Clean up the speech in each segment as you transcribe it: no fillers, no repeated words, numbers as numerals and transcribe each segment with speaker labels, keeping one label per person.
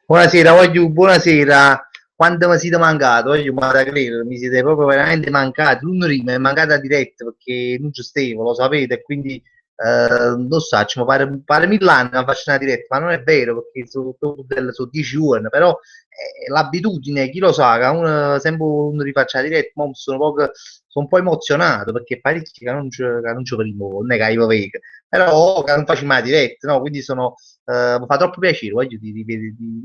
Speaker 1: Buonasera, voglio, buonasera. Quando mi siete mancato, voglio da credere, mi siete proprio veramente mancati. L'uno mi è mancata diretta perché non ci stevo, lo sapete, e quindi non so, mi pare 1000 anni che faccio una diretta, ma non è vero perché sono 10 giorni, però l'abitudine, chi lo sa, che uno, sempre uno rifaccia la diretta, ma sono un po' emozionato perché parecchi che non ci primo, non è che io vedo, però che non faccio mai diretta, no? Quindi mi fa troppo piacere, voglio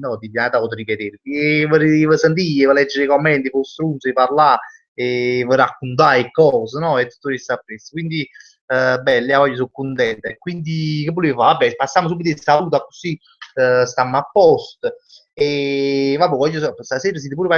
Speaker 1: no, di auto rivedere, e vorrei sentire, vorrei leggere i commenti, costruire, parlare, e vorrei raccontare cose, no? E tutto questo appresso. Quindi, belle, voglio, sono contenta. E quindi, che volevo fare? Vabbè, passiamo subito il saluto, così stiamo a posto. E vabbè, voglio sapere, stasera siete pure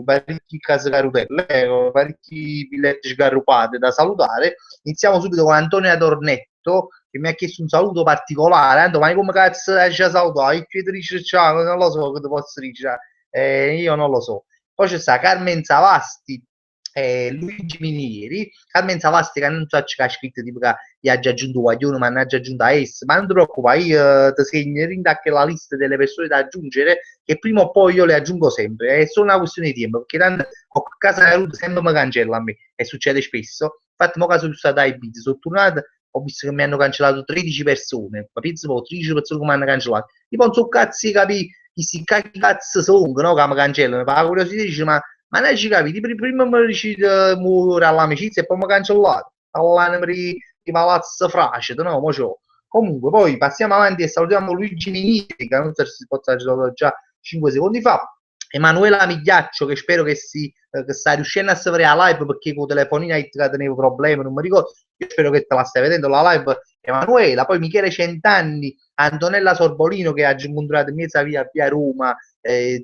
Speaker 1: parecchi case carutelle, parecchi villaggi sgarrupati da salutare. Iniziamo subito con Antonio Adornetto che mi ha chiesto un saluto particolare. Ma come cazzo hai già salutato? Che chiederci ciao, non lo so che ti posso dire. Io non lo so. Poi c'è sta Carmen Savasti e Luigi Minieri. Carmen Savasti che non so che ha scritto tipo che gli ha già aggiunto Guaglione, ma ne ha già aggiunto a S. Ma non ti preoccupare, io ti segno anche la lista delle persone da aggiungere, che prima o poi io le aggiungo sempre. È solo una questione di tempo, perché tanto con casa caruta sempre mi cancella a me, e succede spesso. Infatti, mo caso sono stata ai beat, sono tornato, ho visto che mi hanno cancellato 13 persone, ma penso po', 13 persone che mi hanno cancellato. Io non so cazzi capì, che cazzo sono, no, che mi cancellano, per la curiosità dice, ma non ci capito, prima mi riuscite a muovere all'amicizia e poi mi cancellate, all'anima di palazzo fracito, no, mo c'ho. Comunque, poi passiamo avanti e salutiamo Luigi Miniti, che non so se si può salutare già 5 secondi fa, Emanuela Migliaccio, che spero che sta riuscendo a seguire la live perché con telefonina che tenevo problemi, non mi ricordo. Io spero che te la stai vedendo la live, Emanuela. Poi Michele Centanni, Antonella Sorbolino che ha incontrato in mezzo via Roma,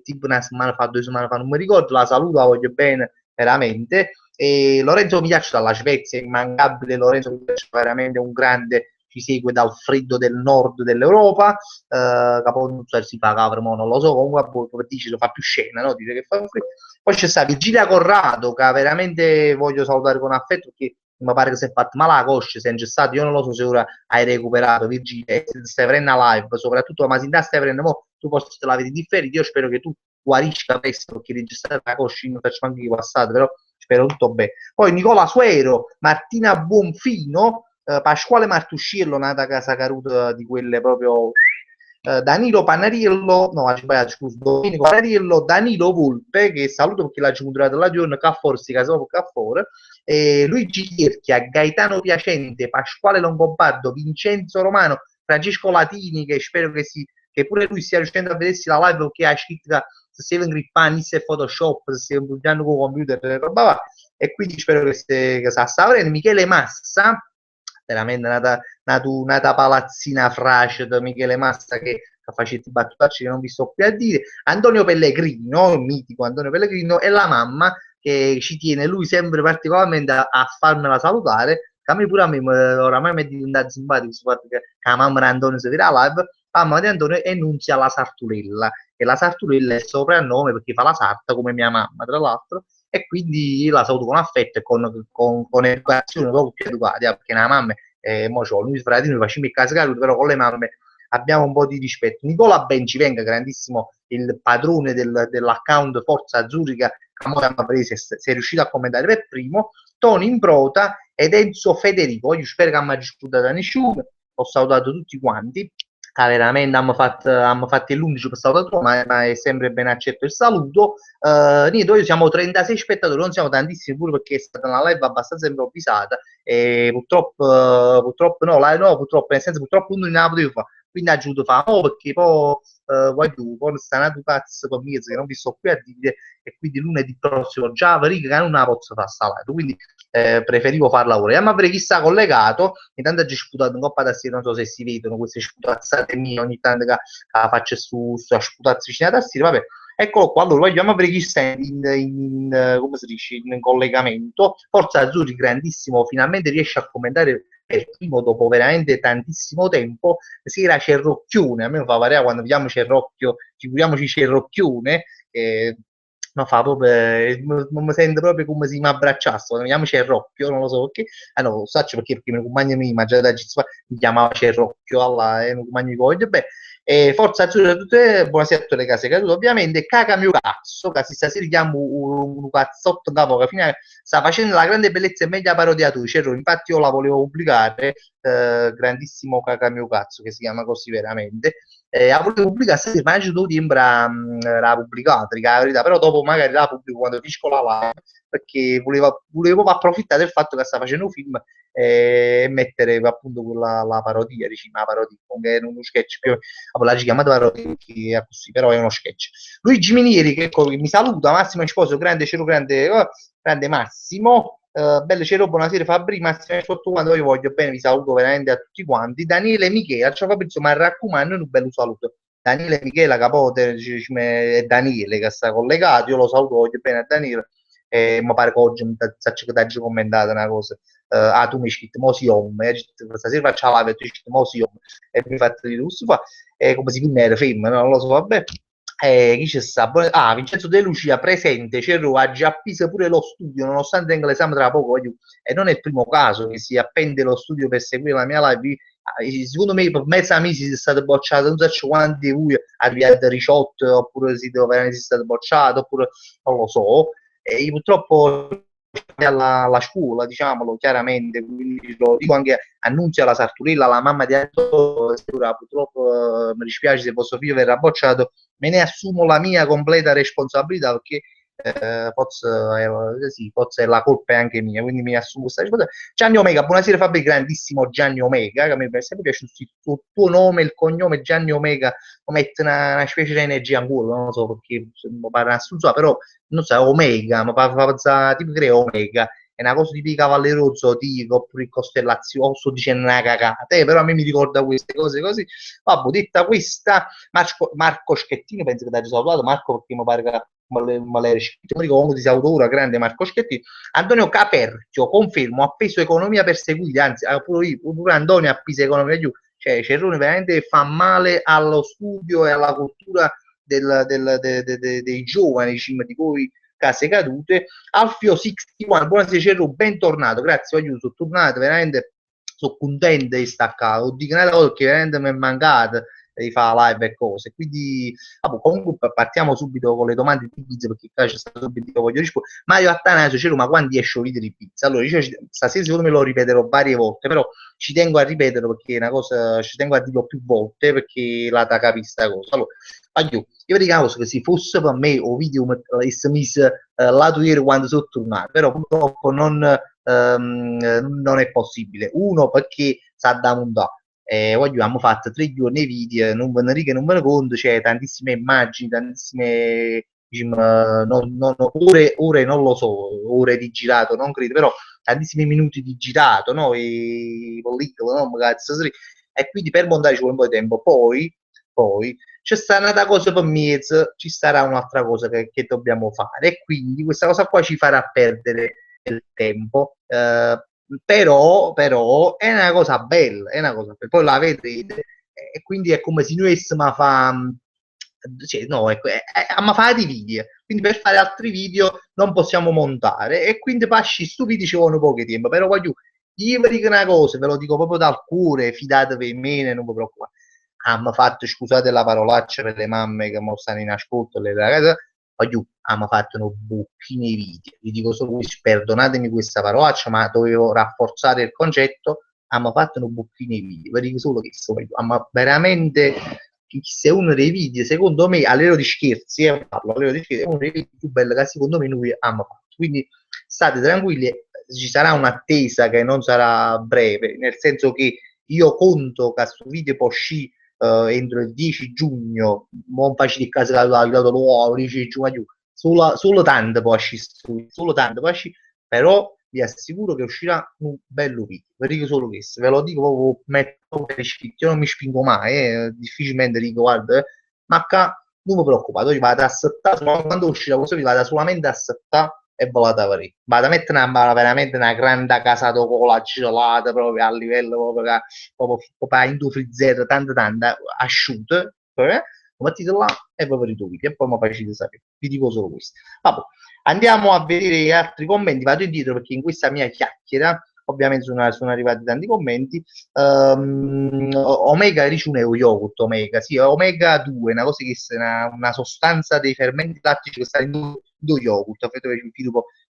Speaker 1: tipo una settimana fa, 2 settimane fa, non mi ricordo. La saluto, la voglio bene, veramente. E Lorenzo Migliaccio dalla Svezia, immancabile Lorenzo Migliaccio, veramente un grande, ci segue dal freddo del nord dell'Europa, capo non so se si fa Cavremo, non lo so, comunque come dici lo fa più scena, no? Dice che fa un freddo. Poi c'è stata Virgilia Corrado, che veramente voglio salutare con affetto, perché mi pare che si è fatto male la coscia, sei ingessato, io non lo so se ora hai recuperato, Virgilia, se stai prendendo live, soprattutto, ma se in stai prendendo, mo, tu posso te la vedi differita, io spero che tu guarisca presto, perché registrare la coscia non faccio anche i passati, però spero tutto bene. Poi Nicola Suero, Martina Buonfino, Pasquale Martusciello, nata a Casa Caruta di quelle proprio Danilo Panariello, no, scusa, Domenico Panariello, Danilo Volpe, che saluto perché l'ha incontrato la giorno, che forse casò che fuori, Luigi Chierchia, Gaetano Piacente, Pasquale Longobardo, Vincenzo Romano, Francesco Latini, che spero che pure lui stia riuscendo a vedersi la live perché ha scritto che se si grippando se Photoshop, se si bugiando con il computer, roba va. E quindi spero che sa sta Michele Massa, veramente nata palazzina frace da Michele Massa che faceva i battutacci che non vi sto qui a dire, Antonio Pellegrino, il mitico Antonio Pellegrino, e la mamma che ci tiene lui sempre particolarmente a farmela salutare, che a me pure a me oramai mi è diventato simpatico questo fatto che la mamma di Antonio si vede la live, la mamma di Antonio è Nunzia la Sartulella, e la Sartulella è il soprannome perché fa la sarta come mia mamma tra l'altro, e quindi io la saluto con affetto e con educazione proprio più educata, perché la mamma mo c'ho lui fratino facciamo il caso però con le mamme abbiamo un po' di rispetto. Nicola Bencivenga, grandissimo, il padrone dell'account Forza Azzurrica, che si è riuscito a commentare per primo, Tony Improta ed Enzo Federico. Io spero che non mi ha disputato nessuno, ho salutato tutti quanti, veramente abbiamo fatto l'11 per salutato, ma è sempre ben accetto il saluto. Niente, noi siamo 36 spettatori, non siamo tantissimi pure perché è stata una live abbastanza improvvisata e purtroppo no, purtroppo, nel senso purtroppo uno non la potevo fare, quindi ha giusto fare, oh, perché poi vuoi tu, poi sta nato cazzo con me che non vi sto qui a dire, e quindi lunedì prossimo già verifica che non la posso fare sta live, quindi preferivo farla ora. Ma avrei chissà collegato, intanto ho sputato un coppa da sera, non so se si vedono queste sputazzate mie ogni tanto che la faccio su sputazzi vicino a tastiera, vabbè. Eccolo qua, allora vogliamo aprire chissà come si dice, in collegamento. Forza Azzurri, grandissimo, finalmente riesce a commentare per primo dopo veramente tantissimo tempo. Sera Cerrocchione, a me mi fa variare quando vediamo Cerrocchio, figuriamoci Cerrocchione, ma fa proprio, non mi sento proprio come se mi abbracciasse, quando vediamo Cerrocchio, non lo so perché, ah no, lo so perché, perché il mio compagno mio, ma già da mi chiamava Cerrocchio, alla, un compagno di coglio, beh, Forza Azzurra a tutte, buonasera a tutte le case cadute, ovviamente, caga mio cazzo, che stasera chiamo un cazzotto capo che fine sta facendo la grande bellezza e media parodia tu, Cerro, infatti io la volevo pubblicare, grandissimo caga mio cazzo, che si chiama così veramente, la volevo pubblicare stasera, ma ci devo dire, la pubblicata, la verità, però dopo magari la pubblico quando finisco la live, perché volevo approfittare del fatto che sta facendo un film e mettere appunto quella la parodia, diciamo, la parodia, che è uno sketch più, la si chiama parodia, che è così, però è uno sketch. Luigi Minieri che, ecco, mi saluta, Massimo Sposo, grande Cero, grande, grande Massimo, belle Cero, buonasera Fabri, Massimo Sposo, quando io voglio bene, vi saluto veramente a tutti quanti, Daniele Michela, ciao Fabrizio, ma raccomando un bello saluto. Daniele Michela Capote è Daniele che sta collegato, io lo saluto, voglio bene a Daniele, mi pare che oggi mi ha commentato una cosa, tu mi hai scritto Mosiom, stasera faccio la live e tu hai scritto Mosiom, e mi hai fatto di lusso fa, come si chiama era femmina, non lo so, vabbè. Chi c'è sta? Ah, Vincenzo De Lucia presente, Cerro ha già appeso pure lo studio, nonostante tenga l'esame tra poco, e non è il primo caso che si appende lo studio per seguire la mia live. Secondo me per mezza mesi si è stato bocciato, non so quanti voi arrivate a 18, oppure si dove veramente si è stato bocciato, oppure non lo so. E io purtroppo alla scuola, diciamolo chiaramente, quindi lo dico anche Annunzia la Sarturella, la mamma di Antonio, purtroppo mi dispiace se vostro figlio verrà bocciato, me ne assumo la mia completa responsabilità perché forse la colpa è anche mia, quindi mi assumo questa responsabilità. Gianni Omega, buonasera Fabio, grandissimo Gianni Omega, che mi è sempre piaciuto il tuo nome, il cognome Gianni Omega, mette una specie di energia in cuore, non lo so perché mi pare assunto, però non so, Omega, ma fa tipo crea Omega, è una cosa tipo i Cavallero Zodiaco oppure Costellazione, o sto dicendo una cagata, però a me mi ricorda queste cose così. Vabbè, detta questa, Marco Schettini, penso che ti abbia salutato, Marco perché mi pare che me l'hai scritto, comunque ti saluto ora, grande Marco Schettini. Antonio Caperchio, confermo, ha appeso economia perseguita, anzi, pure Antonio ha appeso economia giù, cioè Cerrone veramente fa male allo studio e alla cultura dei giovani, di voi case cadute. Alfio 61, buonasera Cerro, bentornato, grazie, voglio, sono tornato, veramente sono contento di staccare, ho dichiarato perché veramente mi è mancato di fare live e cose, quindi vabbè, comunque partiamo subito con le domande di pizza perché qua c'è stato subito voglio rispondere. Mario Attanasio, Cerro, ma quando esce il video di pizza? Allora, io stasera secondo me lo ripeterò varie volte, però ci tengo a ripetere perché è una cosa, ci tengo a dirlo più volte perché la da capista cosa. Allora, io dico che se fosse per me o video avesse messo lato ieri quando sono tornato, però purtroppo non è possibile. Uno perché sa da montare. Abbiamo fatto 3 giorni video, non ve ne riga, non ve ne conto, c'è tantissime immagini, tantissime diciamo, ore non lo so, ore di girato, non credo, però tantissimi minuti di girato, no? E pellicole, no? Cazzo, e quindi per montare ci vuole un po' di tempo. Poi c'è sta un'altra cosa per mezzo, ci sarà un'altra cosa che dobbiamo fare e quindi questa cosa qua ci farà perdere il tempo. Però è una cosa bella, è una cosa bella. Poi la vedrete e quindi è come se noi essimo a fare cioè, no, ecco, a fare dei video, quindi per fare altri video non possiamo montare e quindi per stu video ci vuole poco tempo, però voglio io vi dico una cosa, ve lo dico proprio dal cuore, fidatevi in me, non vi preoccupate. Hanno fatto, scusate la parolaccia per le mamme che mo stanno in ascolto, le ragazze, hanno fatto uno bocchini video. Vi dico solo questo, perdonatemi questa parolaccia, ma dovevo rafforzare il concetto. Hanno fatto uno bocchini video. Vi dico solo questo, hanno veramente se uno dei video, secondo me, a livello di scherzi, parlo a livello di scherzi, è uno dei video più belli che secondo me noi abbiamo fatto. Quindi state tranquilli, ci sarà un'attesa che non sarà breve, nel senso che io conto che questo video può uscire entro il 10 giugno, non faccio di casa il 10 giugno, solo tanto può uscire, solo tanto può uscire, però vi assicuro che uscirà un bello video, vi dico solo questo, ve lo dico proprio, metto per iscritto, io non mi spingo mai, difficilmente dico guarda, ma qua non mi preoccupate, io vado a settare, quando uscirà questo video vado solamente a settare e ve la avrei. Vado a mettere veramente una grande casa con la gelata proprio a livello proprio in due freezer, tanto asciutto, lo mettete là e poi vedete video e poi mi facete sapere. Vi dico solo questo. Vabbè, andiamo a vedere altri commenti, vado indietro perché in questa mia chiacchiera ovviamente sono arrivati tanti commenti. Omega dice un yogurt, Omega, sì, Omega 2, una cosa che è una sostanza dei fermenti lattici che sta in due yogurt,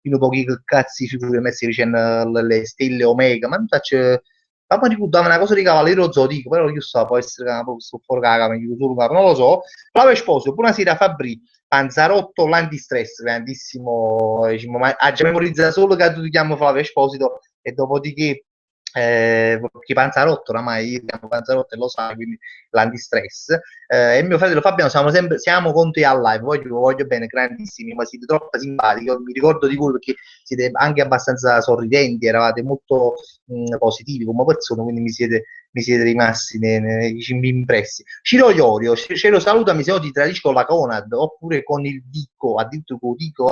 Speaker 1: fino a pochi cazzi figure messi dicendo le stelle Omega, ma non faccio. Ma poi ricordavo una cosa di Cavaliere Zodico, però io so, può essere che sto fuori caga, non lo so. Flavio Esposito, buonasera Fabri, Panzarotto, l'antistress, grandissimo, diciamo, ma ha già memorizzato solo che tu ti chiami Flavio Esposito e dopodiché che Panzarotto oramai io chiamo Panzarotto e lo sai, quindi l'antistress e mio fratello Fabiano siamo con te al live, voglio bene, grandissimi, ma siete troppo simpatici, io mi ricordo di voi perché siete anche abbastanza sorridenti, eravate molto positivi come persone, quindi mi siete rimasti impressi. Ciro Iorio, Ciro salutami se no ti tradisco con la Conad oppure con il Dico, addirittura con il Dico,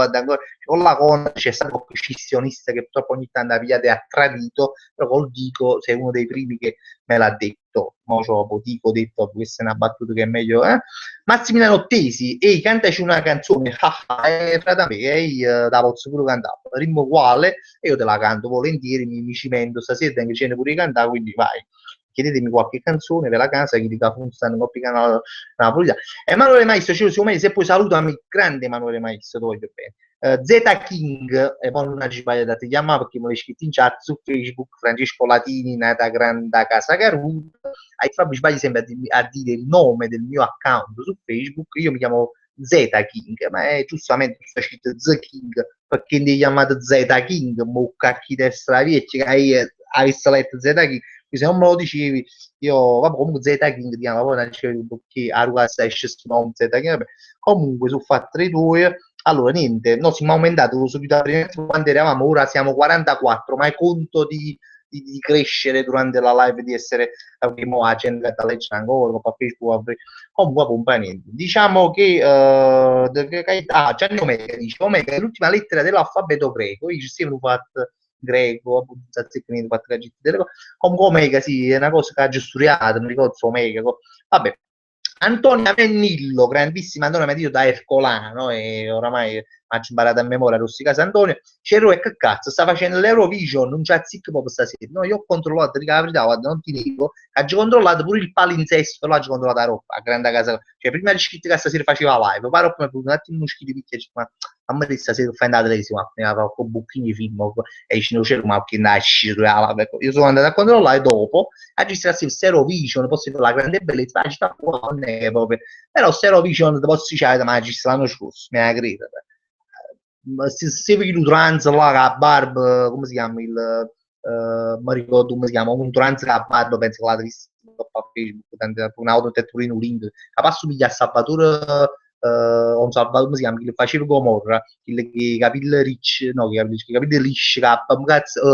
Speaker 1: con la Conad c'è stato qualche scissionista che purtroppo ogni tanto avviate ha tradito, però col Dico sei uno dei primi che me l'ha detto, mo Dico detto, questa è una battuta che è meglio, Massimiliano Tesi, ehi, cantaci una canzone, frate me, da posso pure cantare, ritmo uguale, e io te la canto volentieri, mi cimento stasera, che ce ne pure cantare, quindi vai. Chiedetemi qualche canzone per la casa, chi dica funziona, non piccano la politica. Emanuele Maestro, se poi salutami, grande Emanuele Maestro, ti voglio bene. Zeta King, e poi non ci sbagliate ti chiamare perché me l'hai scritto in chat su Facebook, Francesco Latini, nata grande casa Caruta. Ai Fabio sbagli sempre a dire il nome del mio account su Facebook, io mi chiamo Zeta King, ma è giustamente c'è scritto The King, perché mi chiamate Zeta King, mucca chi destra via, che hai letto Zeta King, se non me lo dicevi, io, vabbè, comunque Zeta King ti chiama, poi non dicevi perché a Rugassa esce su nome Zeta King, comunque sono fatte le due. Allora, niente, no, siamo aumentati subito la prima quando eravamo, ora siamo 44, ma è conto di crescere durante la live, di essere avremo agenda da leggere ancora, con Facebook, comunque pompa niente. Diciamo che, Gianni Omega dice, Omega è l'ultima lettera dell'alfabeto greco, io ci siamo fatti greco, appunto, comunque Omega sì, è una cosa che ha già studiato, non ricordo Omega, vabbè. Antonia Mennillo, grandissima Antonia Mennillo da Ercolano, e oramai ha imparato a memoria Rossi Casa Antonio. C'ero e che cazzo, sta facendo l'Eurovision, non c'ha zicco proprio stasera. No, io ho controllato, dico la verità, guarda, non ti dico, ha già controllato pure il palinsesto, l'ha già controllato a Roma, a grande casa. Cioè, prima di scritto che stasera faceva live, poi Roma mi un attimo uno schifo di picchia, ma a me stasera fai andare televisione, mi aveva fatto bucchini film, e dice, no, c'era ma che nasci, io sono andato a controllare dopo, a registrarsi il Eurovision, posso dire la grande bellezza, la città non è proprio, però Eurovision, posso dire, ma ci l'anno scorso, mi ha creduto se vedi un trans là che ha barba, come si chiama il mi ricordo come si chiama, un trans che ha barba, penso che l'ha visto a Facebook, un'auto tetturino link, a passo piglia a Salvatore un Salvatore, come si chiama, che le faceva Gomorra, che capille ricci, no, che capille lisci,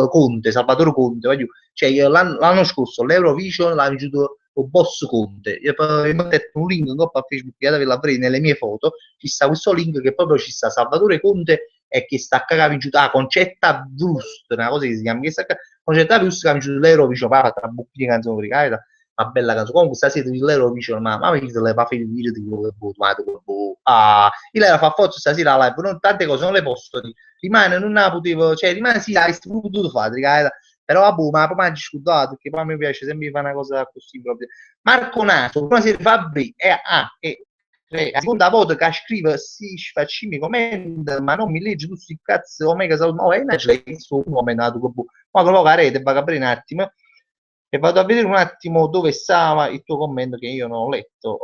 Speaker 1: Conte, Salvatore Conte, voglio, cioè l'anno scorso l'Eurovision l'ha vinto il boss Conte, io mi ho detto un link a Facebook che averla presa nelle mie foto, ci sta questo link che proprio ci sta Salvatore Conte e che sta cagando giù Concetta Wurst, una cosa che si chiama, che sta Concetta Wurst che ha vinto l'Eurovision, parla tra bucchi di canzoni di carità, una bella canzone. Comunque stasera l'Eurovision, ma mi dite le fa fare il video di quello che io le fa forza stasera la live, non, tante cose non le posso dire, rimane, non la potevo, cioè rimane sì, hai potuto fare, di carità. Però vabbè, ma poi mi ha discusso perché poi mi piace sempre fare una cosa così proprio. Marco Nato, buonasera Fabri, la seconda volta che scrive si facciamo commenti, ma non mi legge tutti i cazzo, Omega Salmo, oh, è una un uomo è nato, ma con la rete, va a aprire un attimo, e vado a vedere un attimo dove stava il tuo commento che io non ho letto.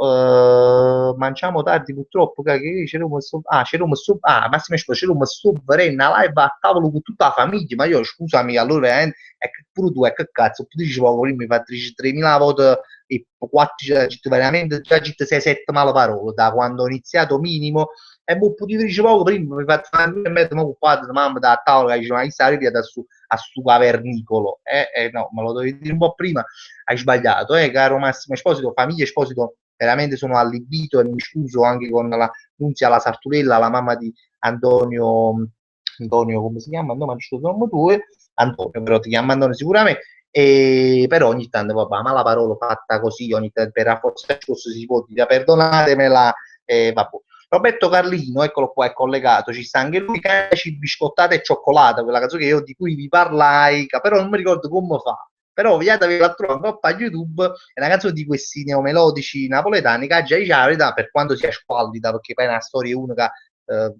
Speaker 1: Mangiamo tardi purtroppo, che c'era Massimo Espo, c'era un sovverena live a tavolo con tutta la famiglia, ma io scusami, allora è che pure tu, è che cazzo, tu dicevo prima mi fai 3.000 volte e 4, veramente già 6-7 male parole, da quando ho iniziato minimo, e poi dicevo poco prima mi fai 1 anno e mezzo, ma occupato, mamma da tavola, che diceva, ma stai adesso a sto cavernicolo. No, me lo dovevi dire un po' prima, hai sbagliato, caro Massimo Esposito, famiglia Esposito, veramente sono allibito e mi scuso anche con la Nunzia, la Sarturella, la mamma di Antonio, come si chiama? No, ma non nome tu, Antonio, però ti chiama Antonio sicuramente, e però ogni tanto vabbè, ma la parola fatta così ogni tanto per rafforzare il discorso si può dire perdonatemela, vabbè. Roberto Carlino, eccolo qua, è collegato, ci sta anche lui, Caci biscottata e cioccolata, quella canzone che io, di cui vi parlai, però non mi ricordo come fa. Però vediate la trovare un po' a YouTube, è una canzone di questi neomelodici napoletani che già dice la verità, per quanto sia squallida, perché poi è una storia unica,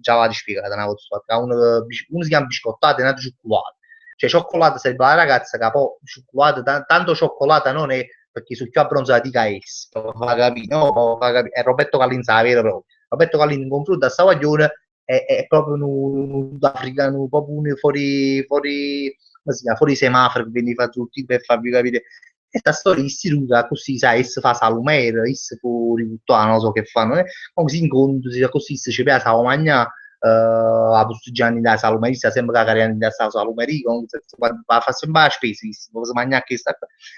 Speaker 1: già va spiegata una volta, uno si chiama biscottato e un altro cioccolato. Cioè cioccolata sarebbe la ragazza che poi cioccolato, tanto cioccolata non è, perché su più abbronzati che essi, fa capire, no? Fa capire. È Roberto Callinza, vero proprio. Roberto Callinza in confronto a Savaglione è proprio un africano, proprio un fuori, come si chiama, fuori semaforo, quindi fa tutti per farvi capire. E sta storia si ruga così, sai, essa fa salumere, essa fuori tutto, non so che fanno, comunque si incontrano, così si piace a mangiare, a tutti i giorni da salumerista, sempre che carriera da salumeria, comunque fa sempre la spesa, si mangiare che sta.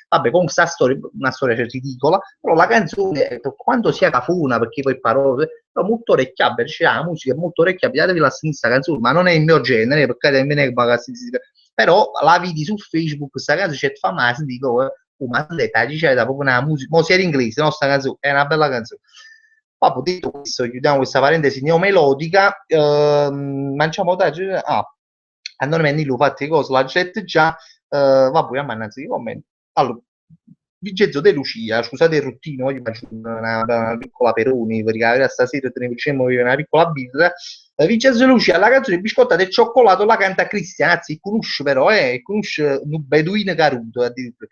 Speaker 1: Vabbè, comunque sta storia, una storia ridicola, però la canzone, per quanto sia cafona, perché poi parole, però molto orecchiabile, cioè la musica è molto orecchiabile, datevi la sinistra canzone, ma non è il mio genere, perché nemmeno è magari però la vidi su Facebook, questa canzone c'è famosa, dico, ma c'è proprio una musica, mo sia in inglese, no, sta canzone, è una bella canzone. Proprio detto questo, chiudiamo questa parentesi neomelodica, mangiamo a non me lo fate cose, la gente già, vabbè, ammannazzi i commenti. Allora, Vincenzo De Lucia, scusate il ruttino, io faccio una piccola Peroni, perché stasera te ne facciamo una piccola birra. Vincenzo De Lucia, la canzone biscottata e cioccolato la canta Cristian, anzi, conosce però, conosce un beduino caruto, addirittura.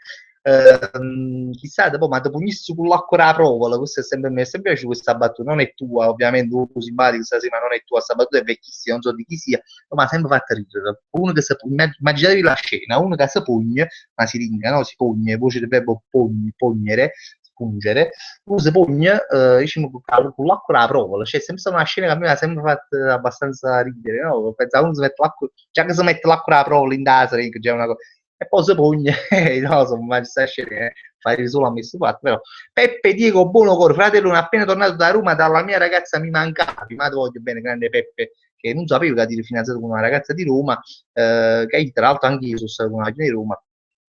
Speaker 1: Chissà, poi, ma dopo unisse con l'acqua alla provola, questo è sempre, mi è sempre piaciuto questa battuta, non è tua, ovviamente, un po' simpatico stasera, ma non è tua, questa battuta è vecchissima, non so di chi sia, ma ha sempre fatto ridere. Uno che si, immaginatevi la scena, uno che si pugna, una siringa, no? Si pugna, voce del verbo pognere, spungere, uno si pugna, diciamo, con l'acqua alla provola, cioè è sempre stata una scena che a me ha sempre fatto abbastanza ridere, no? Pensavo uno si mette l'acqua, già che si mette l'acqua alla provola in casa, che già è una cosa, e poi si pugna, no, so, ma questa scena, fare solo a me su fatto, però Peppe Diego Buonocore, fratello, appena tornato da Roma, dalla mia ragazza mi mancavi, ma ti voglio bene, grande Peppe, che non sapevo che eri fidanzato con una ragazza di Roma, che tra l'altro anche io sono stato con una di Roma,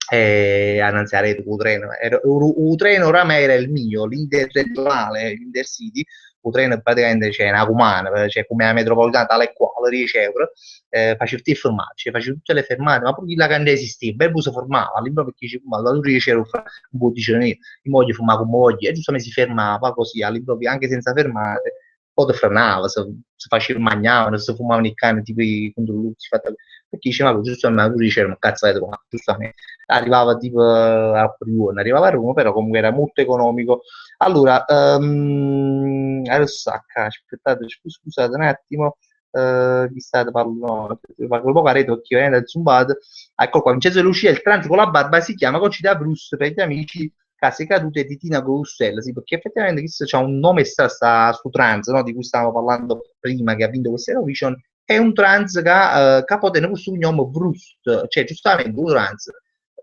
Speaker 1: annanzi a rete con treno, il treno oramai era il mio, l'interregionale, l'Intercity, il treno praticamente c'è una comune, cioè come la metropolitana tale e quale, 10 euro, facevo tutte le fermate, cioè facevo tutte le fermate, ma pure la candela esisteva, e poi si formava, lì proprio perché ma la 10 euro un po' dice io voglio fumare come voglio, e giustamente si fermava così, all'improvviso, anche senza fermate, poi ti frenava, si faceva mangiare, si fumavano i cani, tipo i controlluzi, perché diceva, giustamente, la 10 euro, ma cazzo è giustamente, arrivava tipo a Prione, arrivava a Roma, però comunque era molto economico. Allora, adesso, aspettate, scusate un attimo, chi state parlando? Parlo poco a rete perché io da zumbato. Ecco qua, Vincenzo De Lucia, il trans con la barba si chiama Concita Bruce per gli amici case cadute di Tina Corussella, sì, perché effettivamente questo c'ha un nome su trans, no, di cui stavamo parlando prima, che ha vinto questa Eurovision, è un trans che poteva questo cognome Brust, cioè giustamente un trans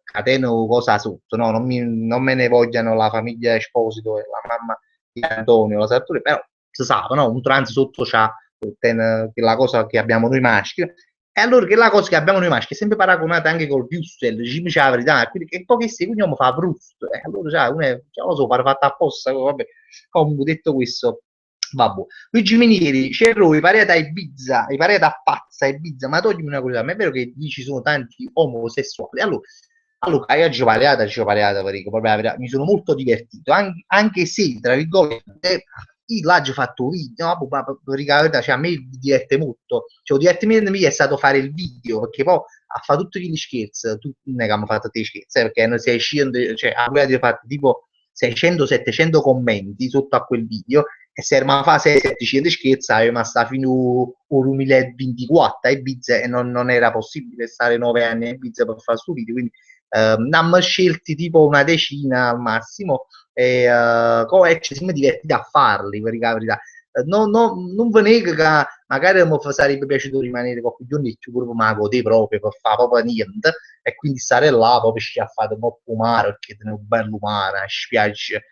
Speaker 1: cateno cosa sotto, no? Non me ne vogliano la famiglia Esposito e la mamma di Antonio, la Sartori, però si sa, no? Un trans sotto c'ha la cosa che abbiamo noi maschi, e allora che la cosa che abbiamo noi maschi è sempre paragonata anche col Brustel, diciamo la verità, quindi che poi che se quindi fa Brust, e allora già, uno è, già lo so, pare fatto apposta, vabbè. Comunque detto questo, vabbè. Luigi Minieri, Cerro, i pareti a Ibiza, i pareti a Pazza, Ibiza, ma toglimi una cosa, ma è vero che lì ci sono tanti omosessuali, allora, io ci ho parlato, proprio la verità, mi sono molto divertito, anche se, tra virgolette, io l'ho fatto un video, no? Cioè, a me mi diverte molto, cioè, il divertimento mio è stato fare il video, perché poi ha fatto tutti gli scherzi, non è che hanno fatto dei scherzi, perché hanno 600, cioè, ha fatto tipo 600-700 commenti sotto a quel video, e se era fa 700 scherzi, ma sta fino al 2024 a Ibiza e non era possibile stare 9 anni a Ibiza per fare questo video, quindi ne abbiamo scelti tipo una decina al massimo e ci siamo divertiti a farli, per la verità. Non ve nego che magari mi sarebbe piaciuto rimanere qualche giorno di più proprio ma godere proprio per fare proprio niente e quindi stare là proprio ci ha fatto un po' mare perché è un bello mare, spiagge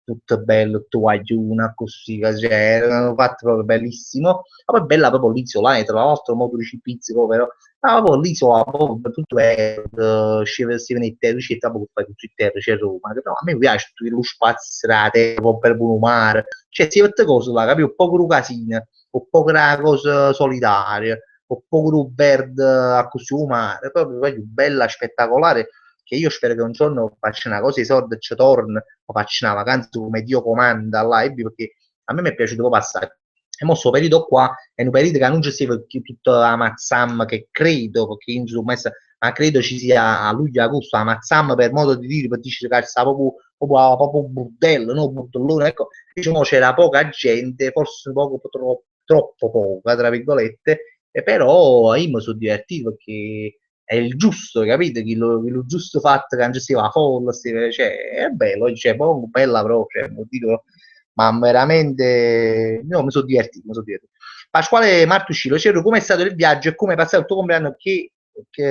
Speaker 1: tutto bello, tutto guagliuna, così, cioè, erano fatti proprio bellissimo. Ma poi bella proprio l'isola, tra l'altro, molto di pizzico, però, ma proprio l'isola, proprio tutto bello, scende in terra, c'è proprio fare tutto in terra, c'è Roma, però a me piace tutto lo spazio, la terra, un per buon mare, cioè, si vede cose là, capito? Un po' di casino, un po' di cosa solitaria, un po' di verde a così mare, proprio voglio, bella, spettacolare, che io spero che un giorno faccia una cosa, i soldi ci torno, o faccio una vacanza come Dio comanda là, perché a me mi è piaciuto passare. E mo sto periodo qua è un periodo che non ci sia più tutta la Mazzam, che credo, perché io sono messa, ma credo ci sia a luglio, agosto, la Mazzam per modo di dire, per dire che sta proprio un bordello, no? Un bordellone, ecco, diciamo c'era poca gente, forse un poco troppo poca, tra virgolette, e però io mi sono divertito perché è il giusto, capite? Lo giusto fatto che non ci sia la folla, cioè, è bello, cioè, proprio bella proprio, cioè, dico, ma veramente, no, mi sono divertito, mi sono divertito. Pasquale Martuscillo, Cero, come è stato il viaggio e come è passato il tuo compleanno che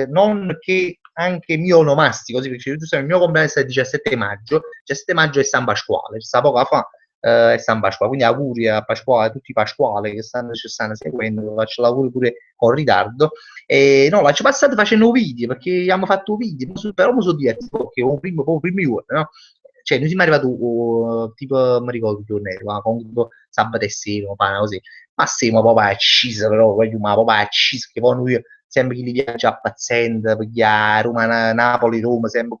Speaker 1: non che anche mio onomastico, così perché tu sai, il mio compleanno è il 17 maggio, 17 maggio è San Pasquale, sta poco fa è San Pasquale, quindi auguri a Pasquale, a tutti i Pasquale che ci stanno seguendo, faccio l'auguri pure con ritardo. E no, ci passate facendo video perché abbiamo fatto video, però mi sono divertito perché proprio primi giorni, no? Cioè, noi siamo arrivati tipo, mi ricordo il giorno era, comunque sabato e sera, così, ma siamo proprio accisi, però, voglio, ma proprio accisi, che poi noi sempre che li viaggia a paziente, perché a Roma, Napoli, Roma, sempre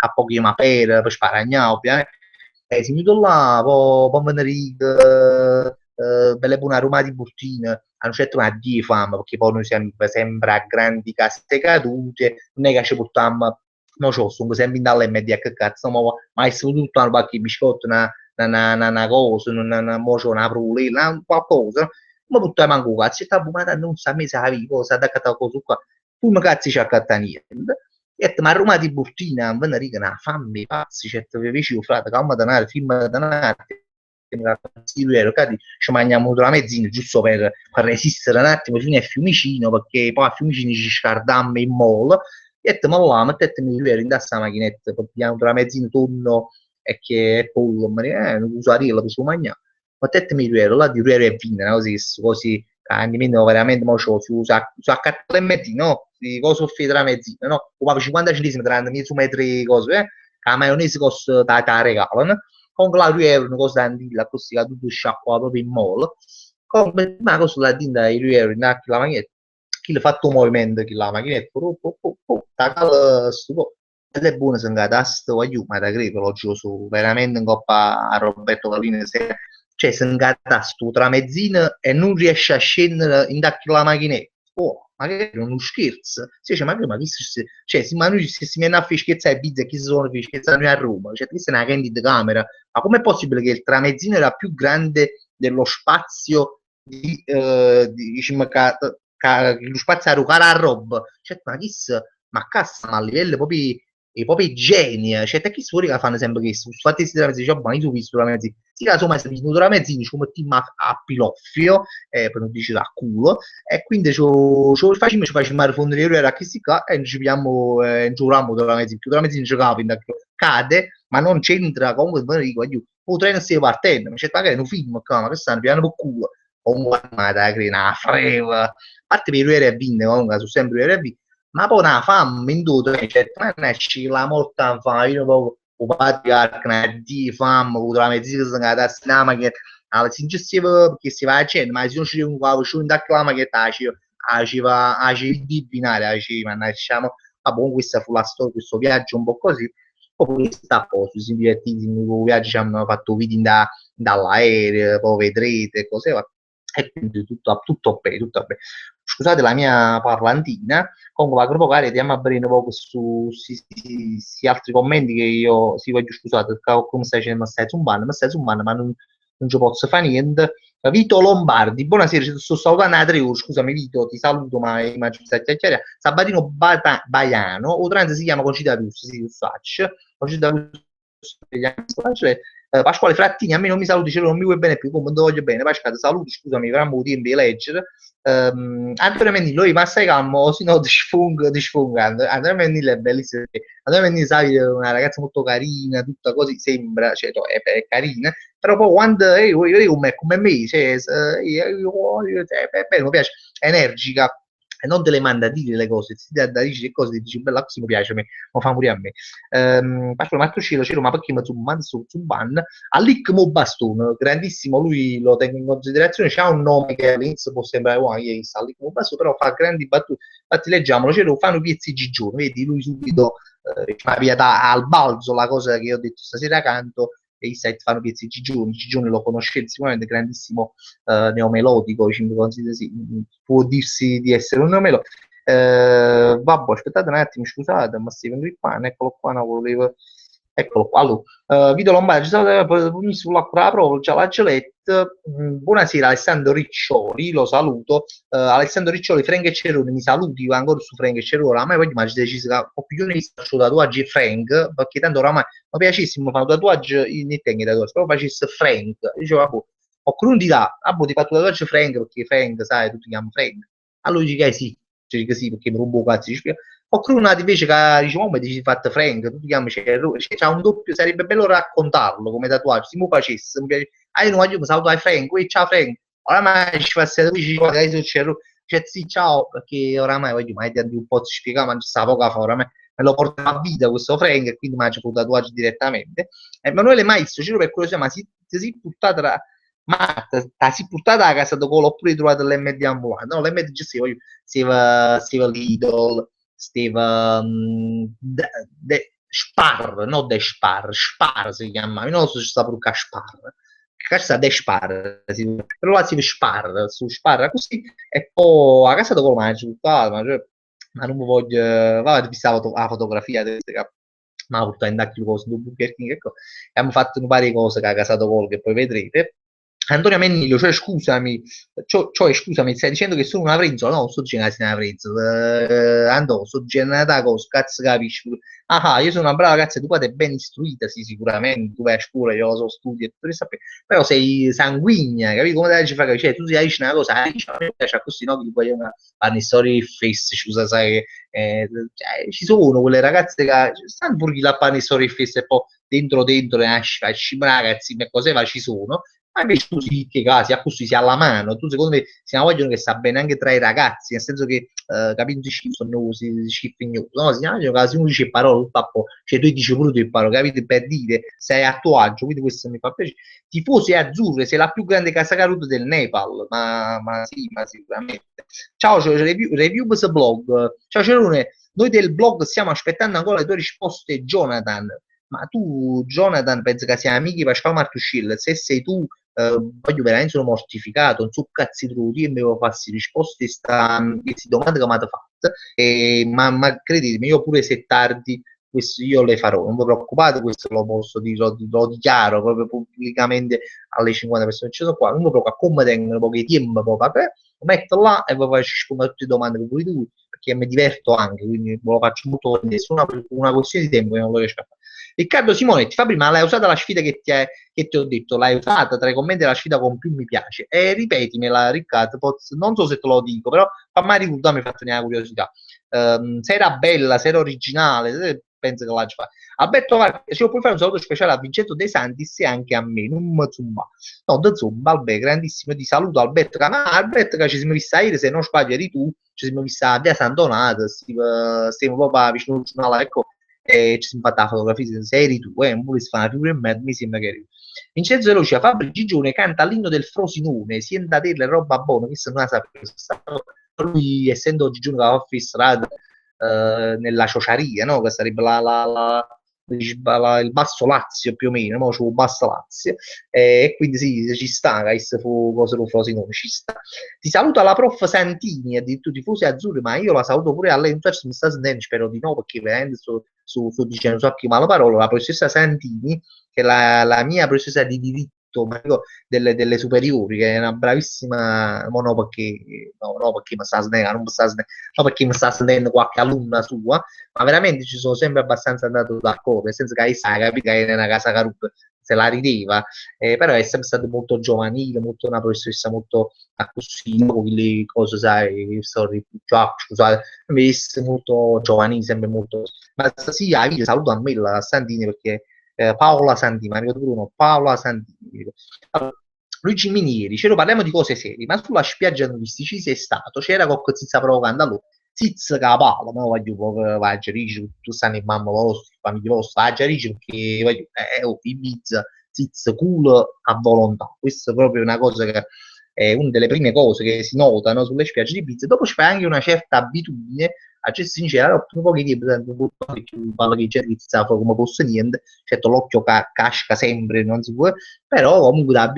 Speaker 1: a pochi ma per sparagnare, ovviamente. Siamo venuti là, poi venerdì, belle buone Roma di Burtina, hanno scelto una di fame, perché poi noi siamo sempre a grandi casse cadute, non è che ci portiamo, non so, sono sempre in dalle medie che cazzo, ma è tutto una pacca di biscotti, una cosa, una prulina, qualcosa, ma tutto è manco cazzo, e sta ma non sa me sa vivo, sa da cosa qua, tu mi cazzi ci accatta niente. E ma a Roma di Burtina, non venire una fame pazzi, certo che vicino, frate, calma da nare, film da nare, ci mangiamo una mezzina giusto per resistere un attimo fino a Fiumicino, perché poi a Fiumicino ci scardammo in mall, e ma là, mettetemi i in questa macchinetta, perché abbiamo una mezzina tonno e che è pollo, non uso a dirla, posso mangiare, mettetemi i là di euro e vino, così, così, almeno veramente mo su accattato e mezzino, no? Di cosa offrire la mezzina, no? O 50 centesimi tra mezzo metro cose, la maionese costa da regalano, con la 2 euro una cosa d'andilla, così che tutto sciacqua proprio in mall, con ma cosa la tinta i 2 euro in la macchinetta, chi ha fatto un movimento, chi la macchinetta, ta sto ed è buono se ingatasto, voglio, ma da credo, lo giro su veramente in coppa a Roberto Calvino, cioè se ingatasto tra mezzina e non riesce a scendere in la macchinetta, oh, ma che è uno scherzo? Si dice, ma chi cioè, ma noi se si viene a fischiezzare a Pizza, chi si sono fischiezzati noi a Roma? Cioè, questa è una candid camera. Ma com'è possibile che il tramezzino era più grande dello spazio diciamo, lo spazio a rucare a roba? Cioè, ma chi ma cazzo, ma a livello proprio e proprio geni, cioè te chi fuori che fanno sempre questo, fatti questi tramezzini, cioè, ma io ho visto la mezzina, sì, insomma, se mi tramezzini, ci mettiamo a piloffio, per non dire a culo, e quindi ci facciamo rifondere era questi qua e ci pigliamo giuriamo della mezzina più della mezzina ci capita cade ma non c'entra comunque non dico io o treno stai partendo ma c'è magari un film ma che stanno piano per culo comunque ma da crena freva a parte per i ruoli a vinne comunque sono sempre i ruoli a vinne ma poi una fame in tutto cioè ma ci la morta fa io proprio o patriarca una di fame con la mezzina che si ingata che allora, sinceramente, perché si va a cena, ma se non ci riungo, ci un tacco che taci, ci di binare, ci diciamo, ma buon questa fu la storia, questo viaggio un po' così, poi sta a posto, si divertiti, nel viaggio ci hanno fatto video dall'aereo, poi vedrete, cose va, e quindi tutto bene, tutto bene. Scusate la mia parlantina, comunque la proprio andiamo a vedere un po' su altri commenti che io, sì, voglio scusate, come stai dicendo, ma stai zumbando, ma non ci posso fare niente. Vito Lombardi, buonasera, ci sto salutando a 3 ore, scusami Vito, ti saluto, ma immagino stai chiacchierando. Sabatino Baiano, o trans si chiama Concita Pius, sì, Usacci, Concita Pius, Pasquale Frattini, a me non mi saluti, non mi vuoi bene più, come non ti voglio bene, Pasquale, saluti, scusami, avremmo avuto tempo di leggere. Antonio Mennillo, io ma stai calmo, se no ti sfungo. Antonio Mennillo è bellissimo, Antonio Mennillo, sai, è una ragazza molto carina, tutta così, sembra, cioè, è carina, però poi quando io come me, cioè, mi piace, è energica, e non te le manda a dire le cose, ti dà da dire le cose, ti dici, bella, così mi piace, mi fa morire a me. Pasquale Martocelo, c'era ma perché mi su ban, Alic Mo Bastone, grandissimo, lui lo tengo in considerazione, c'ha un nome che all'inizio può sembrare Alic Mo Bastone, però fa grandi battute, infatti leggiamolo, c'era fanno piezzi Gigione, vedi, lui subito ma via al balzo la cosa che io ho detto stasera canto e i set fanno piezzi Gigione lo conoscete sicuramente, grandissimo neomelodico, sì, può dirsi di essere un neomelodico. Vabbè, aspettate un attimo, scusate, ma Steven Grippan, eccolo qua, no, volevo... Eccolo qua, allora. Vito Lombardi, ci sono sulla prova, c'è la Gelette. Buonasera Alessandro Riccioli, lo saluto. Alessandro Riccioli, Frank e Cerone, mi saluti ancora su Frank e Cerone. A me poi immagino deciso che ho più di faccio tatuaggi Frank, perché tanto oramai mi piacessimo fare un tatuaggio in tengo tatuaggi, però facesse Frank. Dicevo, ho creduto di là, ti fatto tatuaggio Frank, perché Frank, sai, tutti chiamano Frank. Allora dici che sì, dici che sì, perché mi rubo cazzo. Ho creduto invece che diciamo, come dici fatto Frank, tu ti chiami c'è un doppio, sarebbe bello raccontarlo come tatuaggio, se mi facesse, io non voglio, mi saluto Frank, ciao Frank, oramai ci fa essere lui, c'è sì, ciao, perché oramai voglio mai di un po' ti spiegare, ma ci sta poca fa, oramai me lo porta a vita questo Frank e quindi mangio il tatuaggio direttamente. Emanuele Maestro, giro per curiosità, ma si è buttata ma si è buttata a casa dopo oppure hai trovato l'MD ambulante? No, l'MD già si va Lidl, Steve Spar, non De Spar, Spar si chiama, io non so se sta pure Spar, che sta De Spar, però là si Spar, su Spar così, e poi a casa dopo mangio, ma non mi voglio, va, vi stavo la fotografia, ma portare in dacchio cose, due Burger King, ecco, e abbiamo fatto un paio di cose che a casa dopo che poi vedrete. Antonio Mennilio, cioè scusami, stai dicendo che sono una frenzola? No, non sto dicendo che sei una frenzola, Antonio, sto dicendo una cosa, cazzo capisci? Ah, io sono una brava ragazza, tu sei ben istruita, sì, sicuramente, tu vai a scuola, io lo so, studi e tutto questo, però sei sanguigna, capito? Come ci fai? Cioè, tu ti dici una cosa, a me piace così, no? Che tu puoi fare storie fesse, scusa, sai, cioè, ci sono quelle ragazze che stanno pure chi la fanno storie fesse e poi dentro esci, ragazzi, ma cose fa, ci sono, ma invece tu si che casi, a così si ha la mano, tu secondo me si vogliono che sta bene anche tra i ragazzi, nel senso che capito si sono si schiffignoso, no? Si immagino che se uno dice parole tutto a po', cioè tu dici pure tu parole, capito? Per dire sei a tuo agio, quindi questo mi fa piacere. Tifosi azzurri, sei la più grande casa caruta del Nepal, ma sì, ma sicuramente. Ciao, review blog. Ciao Cerone, noi del blog stiamo aspettando ancora le tue risposte, Jonathan. Ma tu, Jonathan, penso che siamo amici per Pasquale Martuscilla. Se sei tu, voglio veramente sono mortificato, non so cazzi tu, io mi devo farsi risposte a queste domande che mi avete fatto, ma credetemi, io pure se tardi, questo io le farò, non vi preoccupate, questo lo posso dire, lo dichiaro proprio pubblicamente alle 50 persone che ci sono qua, non vi preoccupate, come tengono pochi tempo, lo metto là e vi faccio rispondere a tutte le domande che volete voi, perché mi diverto anche, quindi ve lo faccio molto volentieri, è una questione di tempo che non lo riesco a fare. Riccardo Simonetti, Fabri, ma l'hai usata la sfida che ti ho detto? L'hai usata tra i commenti della sfida con più mi piace? E ripetimela, Riccardo, non so se te lo dico, però fammi ricordare, mi ha fatto una curiosità. Se era bella, se era originale, penso che l'hai fatto. Alberto Vargas, se puoi fare un saluto speciale a Vincenzo De Santis e anche a me, non mi zumba. No, da zumba, vabbè, grandissimo, ti saluto Alberto, Alberto che ci siamo visti ieri, se non sbaglio eri tu, ci siamo visti a Via San Donato, stiamo proprio vicino al giornale, ecco, e ci siamo fatti la fotografia, se eri tu, non volessi fare una figura in me, mi sembra che eri tu. Vincenzo Veloce, Fabri Gigione canta l'inno del Frosinone, si entra a dirle roba buona, questo non la sapevo, lui essendo Gigione che aveva fissato nella ciociaria, no? Che sarebbe il basso Lazio più o meno, no? C'è un basso Lazio, e quindi sì, ci sta, che fu cosa lo Frosinone, ci sta. Ti saluta la prof Santini, addirittura tifosi azzurri, ma io la saluto pure a lei, non so se mi sta sentendo, spero di no, perché veramente sto dicendo so che male parole, la professoressa Santini, che è la mia professoressa di diritto, delle superiori, che è una bravissima, no, perché mi sta sentendo, non mi sta sentendo, no, perché mi sta sentendo qualche alunna sua, ma veramente ci sono sempre abbastanza andato d'accordo, nel senso che lei sa, capito, che è una casa caruta, se la rideva, però è sempre stato molto giovanile, molto una professoressa molto a così, quelle cose, sai, storie, scusate, invece molto giovanile, sempre molto... Ma sì, io saluto a me la Santini perché Paola Santini, ma ricordo uno, Paola Santini. Allora, Luigi Minieri, ce lo parliamo di cose serie, ma sulla spiaggia nudistici sei stato, c'era qualche zizza provocando allora, zizza che la palla, ma voglio vai a Gerici, tu stai in mamma vostra, famiglia vostra, vai a Gerici perché voglio, Ibiza, zizza, culo a volontà, questa è proprio una cosa che è una delle prime cose che si notano sulle spiagge di Ibiza, dopo ci fai anche una certa abitudine a essere sincero, un po' che parla che già come fosse niente, certo l'occhio casca sempre, non si può, però comunque da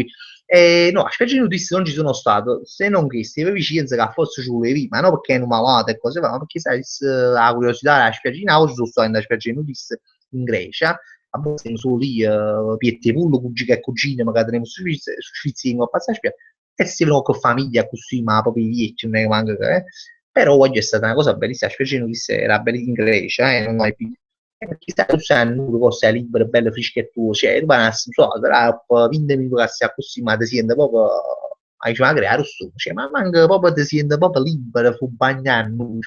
Speaker 1: no, a spiagge nudisti non ci sono stato, se non che queste vicine che forse ci volevi, ma non perché è malata e cose, ma perché sai, la curiosità della spiaggia in auto, sono stato in spiaggia nudista in Grecia, a volte siamo solo lì, piette pullo, cugini e cugine, magari teniamo su sfizzino, a passare a spiaggia, e si vedono con famiglia così, ma proprio i vecchi, non è che manca, però oggi è stata una cosa bellissima, la spiaggia nudista era bella in Grecia, non è più perché sai, tu sai, non può essere libero, bello, frischetto, cioè, tu vai a so, però 20 minuti che stai così, ma ti senti proprio, ci va a creare su, cioè, ma manca proprio, ti senti proprio libero, fu bagnando,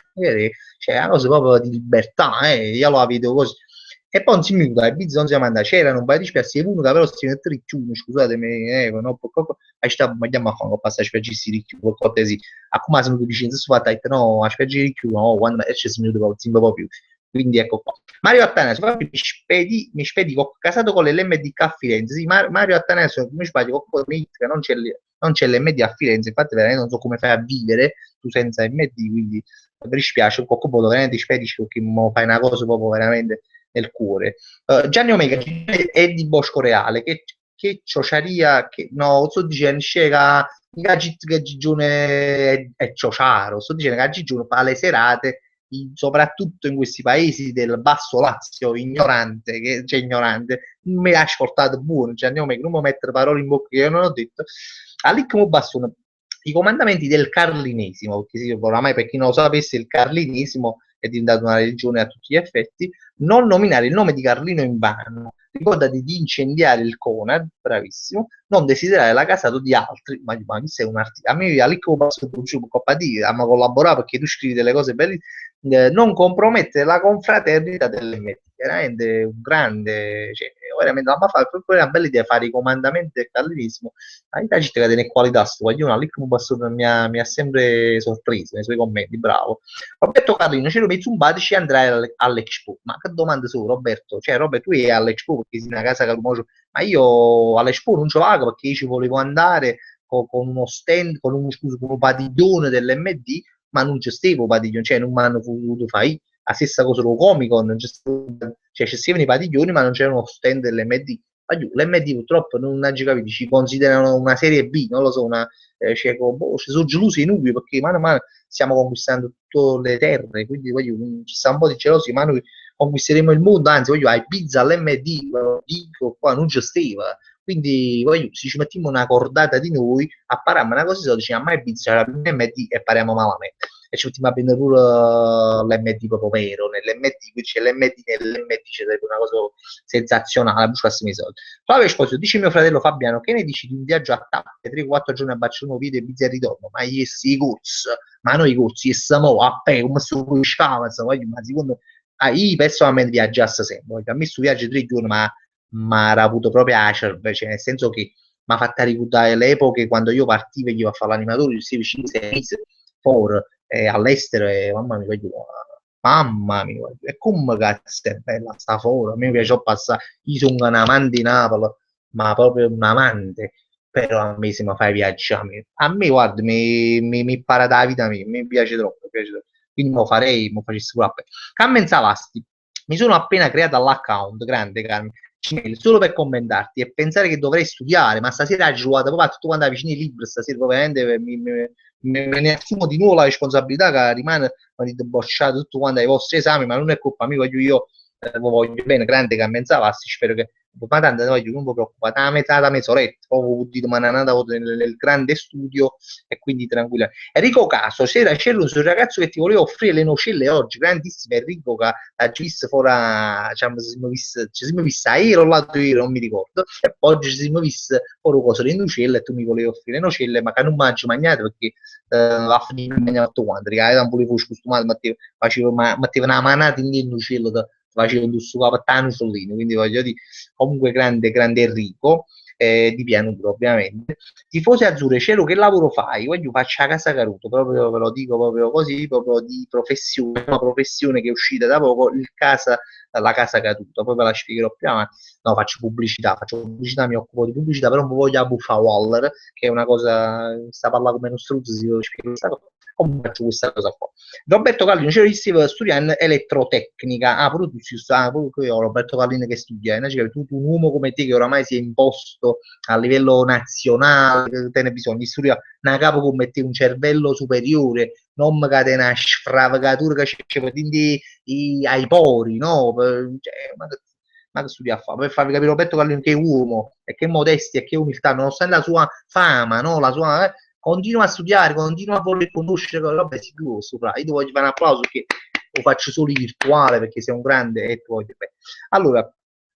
Speaker 1: cioè, è una cosa proprio di libertà, io la vedo così. E poi non si mi a Ibiza non si manda, c'erano un paio di spiazzi, uno che però si mette ricchiuno, scusatemi, no, a sta vogliamo a fare un passaggio per gestire di ricchiuno, cortesi, a come sono dicendo, su fatta, no, a spiaggia di ricchiuno, no, quando esce si mi vedo, si proprio più. Quindi ecco qua. Mario Attanasio, mi spedi casato con l'LMD a Firenze. Sì, Mario Attanasio, mi sbaglio, con non c'è l'MD a Firenze, infatti veramente non so come fai a vivere tu senza MD, quindi mi dispiace, qualcuno veramente spedisci perché fai una cosa proprio veramente nel cuore. Gianni Omega è di Bosco Reale, che ciociaria, che no, sto dicendo, scega, che Gigione è ciociaro, sto dicendo che Gigione fa le serate soprattutto in questi paesi del basso Lazio, ignorante, che c'è ignorante, non mi ha ascoltato buono, cioè andiamo non mi mettere parole in bocca che io non ho detto, all'Icmo Bassone, i comandamenti del Carlinesimo, perché sì, oramai per chi non lo sapesse il Carlinesimo è diventato una religione a tutti gli effetti, non nominare il nome di Carlino in vano, ricordati di incendiare il Conad, bravissimo, non desiderare la casata di altri, ma chi sei un artista? A me all'Icmo Bassone non coppa di, a collaborare perché tu scrivi delle cose belle, non compromettere la confraternita dell'MT, veramente un grande, cioè, veramente la fa proprio una bella idea fare i comandamenti del calvinismo, ma in città che tiene qualità sto guaglione, lì come mi ha sempre sorpreso nei suoi commenti, bravo. Roberto Carlino, ci metti un badici e andrai all'Expo, ma che domande sono Roberto? Cioè Roberto, tu sei all'Expo perché sei una casa che ma io all'Expo non ce l'avevo perché io ci volevo andare con uno stand, scusa, con un padiglione dell'MD, ma non gestivo padiglioni, cioè non mi hanno voluto fare la stessa cosa con lo Comic Con, cioè gestivano i padiglioni ma non c'era uno stand dell'MD. L'MD purtroppo non ha capito, ci considerano una serie B, non lo so, cioè, boh, ci sono gelosi i nubi perché mano a mano stiamo conquistando tutte le terre, quindi voglio, ci sta un po' di gelosi, ma noi conquisteremo il mondo, anzi voglio, a Ibiza all'MD, dico qua, non gestiva, quindi voglio, se ci mettiamo una cordata di noi, appariamo una cosa sola, diciamo, ma Ibiza c'è la MD e pariamo malamente. E ci mettiamo a prendere pure l'MD proprio vero, nell'MD, qui c'è l'MD, nell'MD c'è una cosa sensazionale, buccassimi i soldi. Flavio Esposito, dice mio fratello Fabiano, che ne dici di un viaggio a tappe, 3-4 giorni a Barcellona, video e Ibiza e ritorno? Ma i corsi, ma noi i corsi, siamo a pe, come sto con scava, ma secondo io personalmente viaggiasse sempre, a me sto viaggio 3 giorni, ma era avuto proprio acerbe, cioè nel senso che mi ha fatto ricordare le epoche quando io partivo e io a fare l'animatore, io 5-6 mesi fuori all'estero e mamma mia, e come cazzo è bella sta fuori, a me piace passare, io sono un amante di Napoli, ma proprio un amante, però a me se mi fai viaggiare, a me guarda, mi para da vita mia, mi piace troppo, mi piace troppo. Quindi lo farei, lo facessi pure a me. Carmen Savasti, mi sono appena creata l'account, grande Carmen, solo per commentarti e pensare che dovrei studiare, ma stasera ho giocato proprio a tutto quanto vicino ai libri, stasera veramente me ne assumo di nuovo la responsabilità che rimane, avete bocciato tutto quanto ai vostri esami, ma non è colpa mia, voglio io voglio bene, grande che menzavassi, spero che ma tanto non vi preoccupate, la metà da mezz'oretta, poi vi domani nel grande studio e quindi tranquilla. Enrico Caso, c'era un ragazzo che ti voleva offrire le nocelle oggi, grandissimo Enrico che ha visto fuori, diciamo, ci siamo visti ieri o l'altro ieri, non mi ricordo, e poi oggi ci siamo visti fuori cosa le nocelle e tu mi volevi offrire le nocelle, ma che non mangio mangiate perché a finire mangiare tutto quanto, perché non volevo scusare, metteva una manata in nocelle, faceva un suo capettano Sollini, quindi voglio dire, comunque grande Enrico, di pianura ovviamente. Tifosi azzurri, cielo che lavoro fai? Io faccio a casa Caruto, proprio ve lo dico proprio così, proprio di professione, una professione che è uscita da poco, la casa Caruto, poi ve la spiegherò più avanti. No, faccio pubblicità, mi occupo di pubblicità, però non voglio a buffa Waller, che è una cosa, sta parlando come uno struzzo, si spiega questa cosa. Comunque faccio questa cosa qua. Roberto Callino, c'era che stava studiando elettrotecnica. Ah, pure tu ci sta, pure io, Roberto Callino che studia, cioè, tu un uomo come te che oramai si è imposto a livello nazionale, che te ne bisogna di studiare una capo come te, un cervello superiore, non magari una sfravagatura che c'è ai pori, no? Cioè, ma che studia a fare? Per farvi capire Roberto Callino che è uomo, e che modestia, e che umiltà, nonostante la sua fama, no? La sua, continua a studiare, continua a voler conoscere, vabbè, sicuro, sopra. Io ti voglio fare un applauso perché lo faccio solo in virtuale perché sei un grande e tu voglio bene. Allora,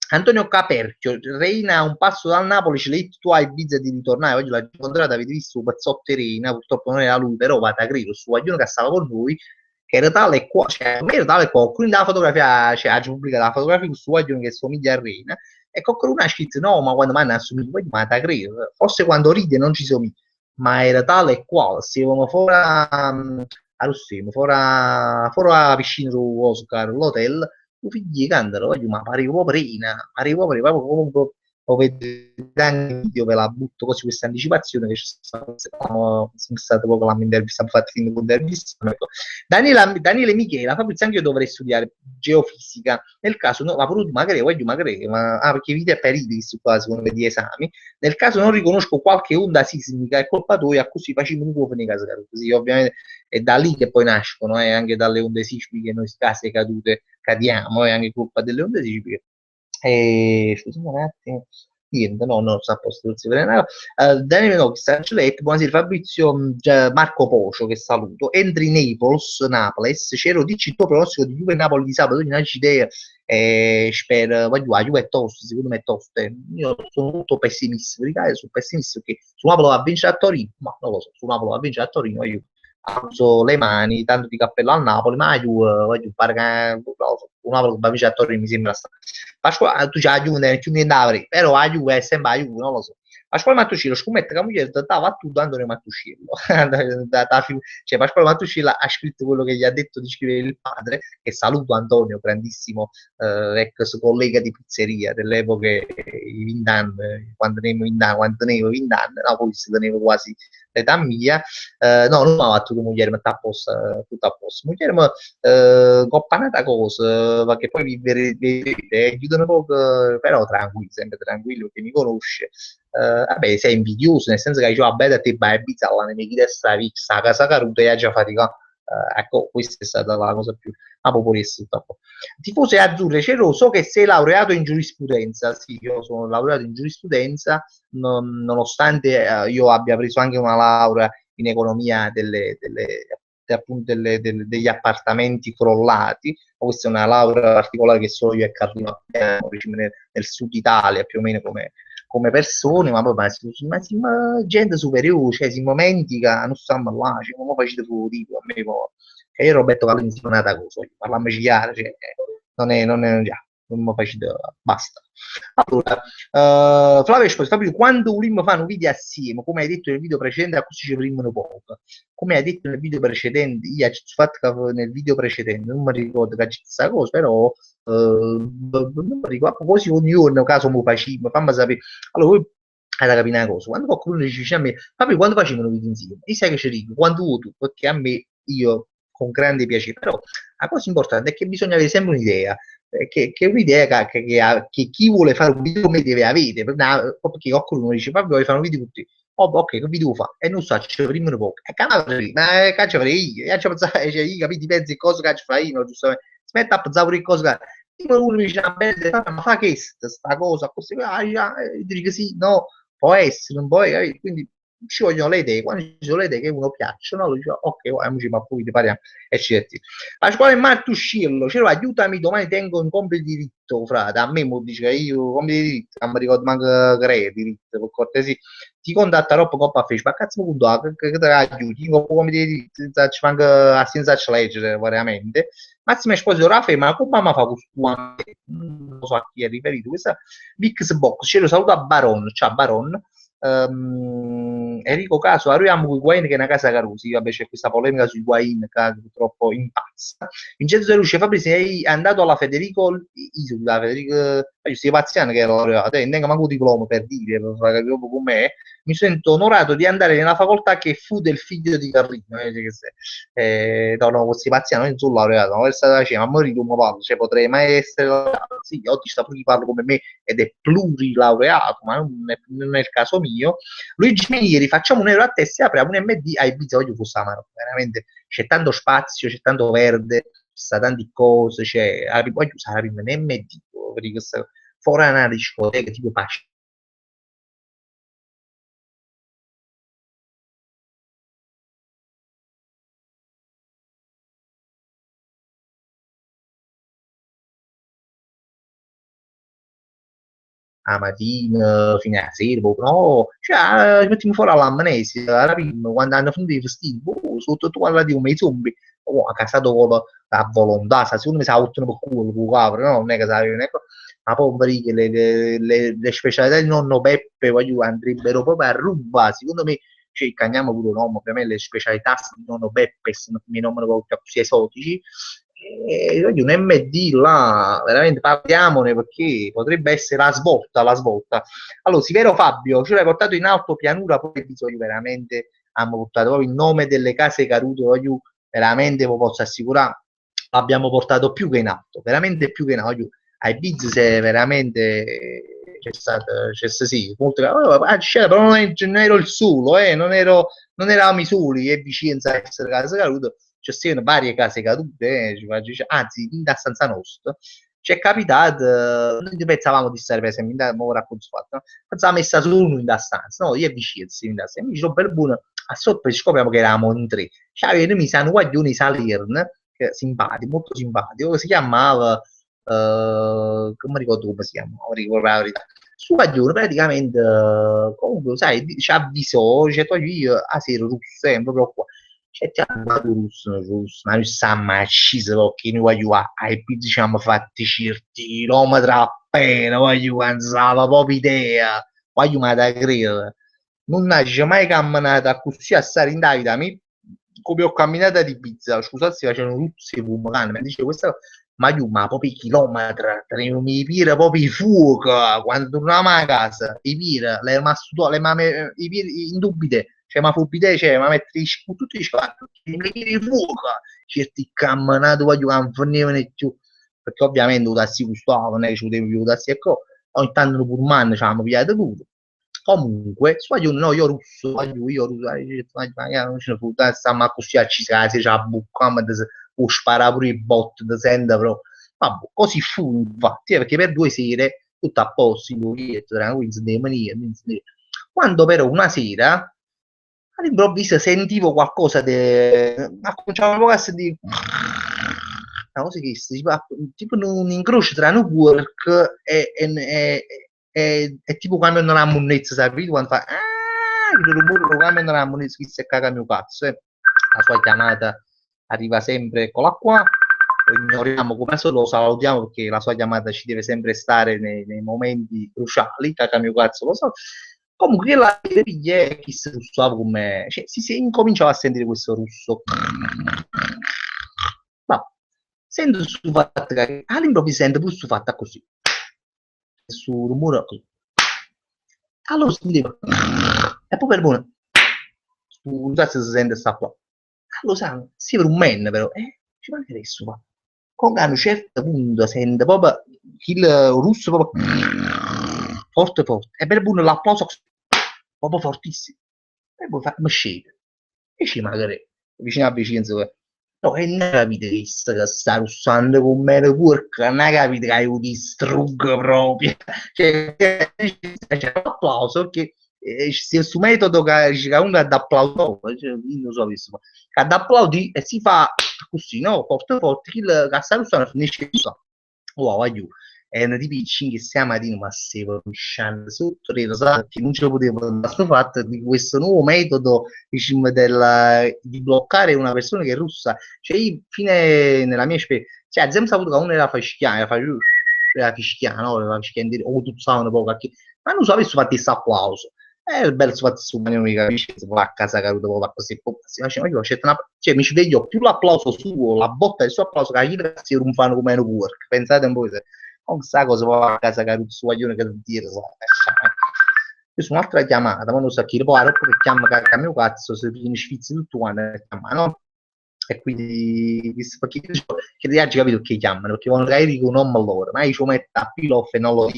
Speaker 1: Antonio Caperchio, Reina a un passo dal Napoli, ce l'hai tu hai Ibiza di ritornare, oggi l'ha incontrata, avete visto un pezzotto Reina, purtroppo non era lui, però vada credo, su guaglione che stava con noi, che era tale qua, cioè, non era tale qua, quindi la fotografia, cioè, ha pubblicato la fotografia su guaglione che somiglia a Reina, e qualcuno ha scritto, no, ma quando mai ne assomiglia, ma da credo, forse quando ride non ci somiglia, ma era tale e quale, stavamo fuori a Rossino, fuori a piscina su Oscar, l'hotel, i figli cantano, voglio, ma pare proprio proprio comunque lo vedete anche in video, ve la butto così questa anticipazione che c'è stata, sono stato poco l'intervista, ho fatto finire l'intervista. Daniele Michela, Fabrizio, anche io dovrei studiare geofisica, nel caso, no, ma pure magari, perché vite e periti, questi qua, secondo me, di esami, nel caso non riconosco qualche onda sismica, è colpa tua, così facciamo un po' in casa, così ovviamente è da lì che poi nascono, anche dalle onde sismiche, noi case cadute cadiamo, è anche colpa delle onde sismiche. Scusami un attimo, niente, no, sta a posto, non si vede nada. Daniele Nox, Ancelotti, buonasera Fabrizio, Marco Pocio, che saluto. Entri Naples, c'ero, dici il tuo pronostico di Juve Napoli di sabato, non hai idea, spero, voglio, la Juve è tosta, secondo me è tosta. Io sono molto pessimista, sono pessimista perché su Napoli va a vincere a Torino, ma non lo so, su Napoli va a vincere a Torino, io alzo le mani, tanto di cappello al Napoli, ma io voglio fare che un Napoli che va a vincere a Torino mi sembra Pasquale, tu c'hai la Juve, più niente da però la Juve è sempre la Juve, non lo so. Pasquale Mattucciello, scommetto che la moglie dava a tutto Antonio Mattuscello. Cioè, Pasquale Mattuscello ha scritto quello che gli ha detto di scrivere il padre, che saluto Antonio, grandissimo ex collega di pizzeria dell'epoca i Vindan, quando tenevo Vindan, no, poi si tenevo quasi l'età mia, no, non mi ha fatto moglie, ma tutto a posto. Moglie, ma coppanata cosa, perché poi vi vedete, chiudono poco, però tranquillo, sempre tranquillo, perché mi conosce. Vabbè, sei invidioso, nel senso che dicevo, vabbè, da te vai a bizzarra, ne mi chiede sta casa caruta e ha già faticato. Ecco, questa è stata la cosa più apopolista. Tifoso azzurre, Cero, so che sei laureato in giurisprudenza. Sì, io sono laureato in giurisprudenza, nonostante io abbia preso anche una laurea in economia appunto degli appartamenti crollati. Questa è una laurea particolare che solo io e Carlino abbiamo nel sud Italia, più o meno come persone, ma poi ma gente superiore, cioè si momenti che non stiamo là, cioè, come facete fuori, a me poi, che io Roberto Callini sono nata cosa, parliamoci chiaro, cioè, non è, non mi facete, basta. Allora, Flavio Esposito, Fabio, quando volimmo fare un video assieme, come hai detto nel video precedente, a cui ci primono poco, come hai detto nel video precedente, io ho fatto che nel video precedente, non mi ricordo che c'è questa cosa, però non mi ricordo, così ogni giorno, caso mi facevo, fammi sapere. Allora, voi hai da capire una cosa, quando qualcuno dice a me, Fabio, quando facevano video insieme? Io sai che ci dico, quando vuoi tu, perché a me, io, con grande piacere, però la cosa importante è che bisogna avere sempre un'idea, che è un'idea che chi vuole fare un video come deve avere, perché qualcuno dice, Fabio, vuoi fare un video con te? Oh, ok, che video fa? E non so, ci prima un po'. E ma che ci farei io? Io ci pensare, cioè, io capito, pensi cosa che ci fai io, giustamente. Smetta a pensare pure cosa uno mi dice, ma fa che sta cosa, così, dici che sì, no, può essere, non può essere, quindi ci vogliono le idee, quando ci sono le idee che uno piacciono, lui dice, ok, amici, ma poi ti parliamo e ci divertiamo. Ma quale mai tu uscirlo? Cioè, aiutami, domani tengo un compito di diritto, frate, a me mi dice, io compito di diritto, non mi ricordo manco che diritto, per cortesia, ti contatta troppo coppa a Facebook, ma cazzo mi conta, che te aiuti, io come di diritto, ci manca senza leggere, veramente. Massimo Esposito Rafa, ma come mi fa questo? Non so a chi è riferito. Questa Vix Box, ce lo saluta Baron, ciao Baron. Enrico Caso, arriviamo con Higuain che è una casa Carusi, vabbè c'è questa polemica su Higuain che purtroppo impazza. Vincenzo De Luce, Fabri sei andato alla Federico Isola, Federico, stai pazziano che è laureato, non tengo manco un diploma per dire, per fare capire con me, mi sento onorato di andare nella facoltà che fu del figlio di Carlino, no, no, questi pazziani non sono laureato, non è stata ma morire come parlo, cioè potrei mai essere laureato, sì, oggi sta pure chi parla come me ed è plurilaureato, ma non è il caso mio. Luigi Minieri, facciamo un euro a testa e apriamo un MD a Ibiza, voglio fosse Amaro, veramente c'è tanto spazio, c'è tanto verde, ci sta tante cose, voglio usare un MD, per questa fuori una discoteca tipo Pace. A mattina, fino a sera, no, cioè, mettiamo fuori all'amnesia, rapimmo, quando hanno finito i festivi, sotto tu alla di un zombie, a casa dopo, a volontà, secondo me si auttano per culo, per capre, no? Non è che sai, ecco, ma poi le specialità di nonno Peppe, voglio, andrebbero proprio a ruba, secondo me, cioè, cagniamo pure no, ovviamente le specialità di nonno Peppe sono i nomi proprio più esotici, voglio un MD là, veramente parliamone perché potrebbe essere la svolta, la svolta. Allora, Sivero Fabio, ce l'hai portato in alto pianura, poi bisogna veramente, abbiamo portato proprio il nome delle case cadute, voglio veramente, vi posso assicurare, l'abbiamo portato più che in alto, veramente più che in alto. Voglio, ai Biz se veramente c'è stato sì, molto, però non ero il solo, non eravamo i soli, e vicinanza a essere case cadute ci sono varie case cadute, anzi, in da stanza nostra, ci è capitato, noi pensavamo di stare per esempio, in da, ora fatto, no? Pensavamo messa solo uno in da stanza, no, io e vicino, in da stanza, mi dicevo per buono, a sopra scopriamo che eravamo in tre, cioè, noi mi sanno guaglioni Salern, che simpatico, molto simpatico, che si chiamava, come ricordo come si chiama, non ricordo la verità. Su Guaglione praticamente, comunque, sai, ci avvisò, cioè, io, a sera russo, proprio qua. Cioè, ti hanno russo, ma non sta mai sciso perché noi voglio ai pizzi ci siamo fatti certi chilometri appena, voglio cansava proprio idea, voglio ma da credere. Non nasce mai camminato così a stare in Davide, a me, come ho camminato di pizza, scusate se facevano tutti i pullman, mi dice questa, ma io, ma proprio i chilometri, mi pira proprio i fuoco, quando tornavamo a casa, i pira, le rimasto, le mame, i pira, in dubite, cioè, ma fu bidè, cioè, ma mettere tutti i squadri, mi pira i fuoco, certi camminato, voglio che non finivano più, perché ovviamente udassi gustavo, non è che ci potevo più udassi, ecco, ogni tanto un pullman ci avevamo pigliato pure, comunque, su no, io russo, io russo, magari non ce ne fu, stiamo così a cisare, c'è la bucca, ma può sparare pure il bot, di senda, però, vabbè, così fu, infatti, perché per 2 sere, tutto a posto, in povetto, tranquillo, quando però una sera, all'improvviso sentivo qualcosa ma cominciavo proprio a sentire una cosa che tipo un incrocio tra un work e tipo quando non ha monnezza, sapete quando fa il rumore quando non ha monnezza chi si caga il mio cazzo la sua chiamata arriva sempre, eccola qua, lo ignoriamo come solo lo salutiamo perché la sua chiamata ci deve sempre stare nei momenti cruciali, caga il mio cazzo lo so. Comunque la piglia chi si russava come cioè, si incominciava a sentire questo russo ma sento su fatta che all'improvviso sento pure su fatta così su rumore così allora sentivo e poi per buono non so se si sente sta qua allora sai si per un men però ci manca adesso qua con a un certo punto sente proprio il russo proprio forte forte e per buono l'applauso proprio fortissimo e poi fa scendere e ci magari vicino a vicino No, e non capite che sta russando con meno work, non capite che io distruggo proprio. Cioè, c'è un applauso che c'è questo metodo che dice che uno ad applauso, cioè, io non so questo, che ad applaudi e si fa così, no? Forte forte, che sta russando finisce così. Wow, aiuto. E una di piccini che si chiama Dino Massimo uscendo sotto le che non ce lo potevo fare fatto di questo nuovo metodo diciamo, di bloccare una persona che è russa. Cioè, io, fine nella mia esperienza, cioè, ad esempio, saputo che uno era fischiano, no? Era fischiano, o tu sai un po', ma non so, adesso fatto questo applauso. Il bello si fa su mano mi capisce, si va a casa caruto, va così, ma io cioè, mi ci veglio più l'applauso suo, la botta del suo applauso che gli si rumfano come un work. Pensate un po' se non sa cosa va a casa caruto su guaglione che dire, io sono un'altra chiamata, ma non so chi, poi dopo che chiama che mio cazzo, se mi sfizzi tutto quanto chiama, no? E quindi che ti hagi capito che chiamano, perché quando magari dico un nome loro, ma io ci metto a pilot e non lo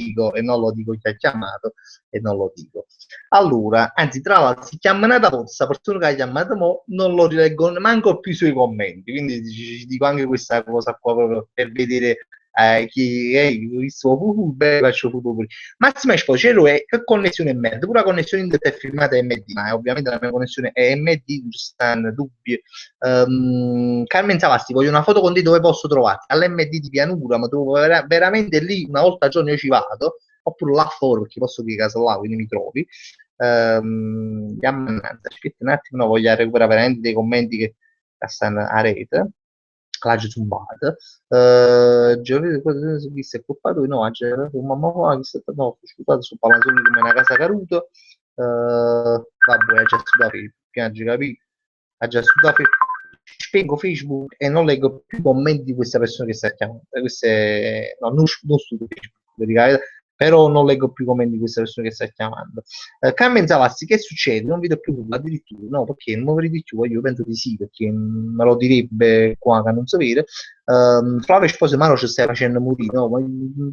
Speaker 1: dico chi ha chiamato e non lo dico. Allora, anzi, tra l'altro, si chiama da questa persona che ha chiamato mo, non lo rileggo manco più sui commenti, quindi ci dico anche questa cosa qua proprio per vedere chi è il suo futuro, faccio futuro. Massimo Esposito è che connessione è merda, pure la connessione internet è firmata MD, ma ovviamente la mia connessione è MD, non ci stanno dubbi. Carmen Savasti, voglio una foto con te dove posso trovarti? All'MD di Pianura, ma dove veramente lì una volta al giorno io ci vado, oppure là fuori perché posso dire casa là, quindi mi trovi. Aspetta un attimo, no, voglio recuperare veramente dei commenti che stanno a rete. Clash zumbata. Giovedì visto è colpato no, ha girato un mamma qua, che è no, scusate, su Palazzoni come una casa caruto. Vabbè, ha già studiato, piange capito? Ha già studiato. Spengo Facebook e non leggo più commenti di questa persona che sta chiamando. Queste, no, non studio Facebook, però non leggo più commenti di questa persona che sta chiamando. Carmen Zavassi, che succede? Non vedo più nulla, addirittura, no, perché non mi vedi più, io penso di sì, perché me lo direbbe qua che non sapere. Flavio Spose Maro ci stai facendo morire, no, ma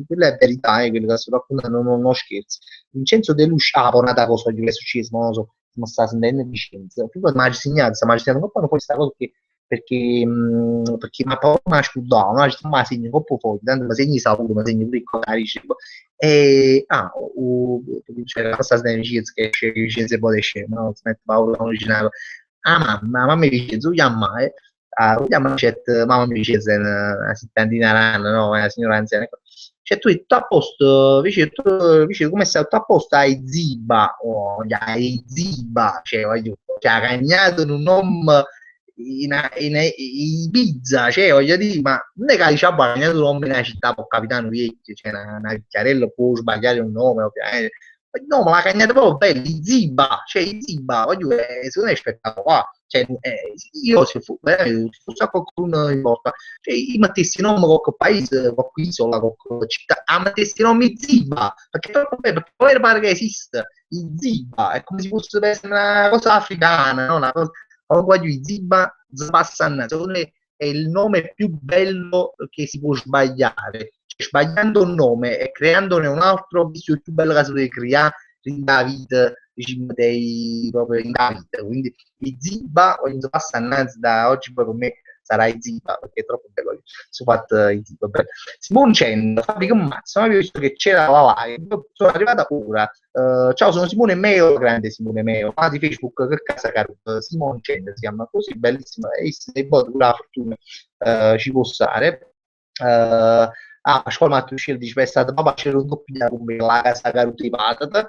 Speaker 1: quella è verità, quello che sto raccontando, non scherzo. Vincenzo De Lucia, ah, poi una cosa che è successo, non lo so, non sta sentendo Vincenzo. Poi mi ha segnato, sta segnando, ma poi questa cosa che perché ma poi mi ha scudato, no? Ma segni troppo forte, tanto mi segni saluto, mi segni pure il codice, e c'era la cosa delle Vincenzo che esce Vincenzo poi esce, no? Smette Paolo originale. Mamma mi dice, tu chiama, vediamo la chat, mamma mi dice, una settantina d'anni, no? Una signora anziana. Cioè, tu tutto a posto, dice come stai tutto a posto, hai Ziba, oh, hai Ziba, cioè, voglio, cioè, ha cagnato in un nome in Ibiza, cioè, voglio dire, ma non è che diciamo, ha cagnato un nome in una città, può capitano vecchio, cioè, una chiarella può sbagliare un nome, ovviamente. No, ma la cagnata proprio bella, i Ziba, voglio dire, secondo me è spettacolare. Cioè, io se fosse qualcuno in porta, cioè, io mettessi nome con quel paese, con quell'isola, con quella città, mettessi nome Ziba, perché troppo bello, perché poi pare che esiste, il Ziba, è come se fosse una cosa africana, no? Una cosa, voglio Ziba, Zbassan, secondo me è il nome più bello che si può sbagliare, cioè, sbagliando un nome e creandone un altro, visto il più bello caso di creare in David, diciamo, dei proprio in David, quindi i Ziba, voglio passare innanzi da oggi poi con me sarà i Ziba perché è troppo bello sono fatto i Ziba Simone Cendo Fabbrica Mazzo avevo visto che c'era la live sono arrivata ora ciao sono Simone Meo grande Simone Meo di Facebook che casa caro Simone Cendo si chiama così bellissimo e se poi la fortuna ci può stare scuola Mattucci dice è stato papà c'era un doppio come la casa caruta di patata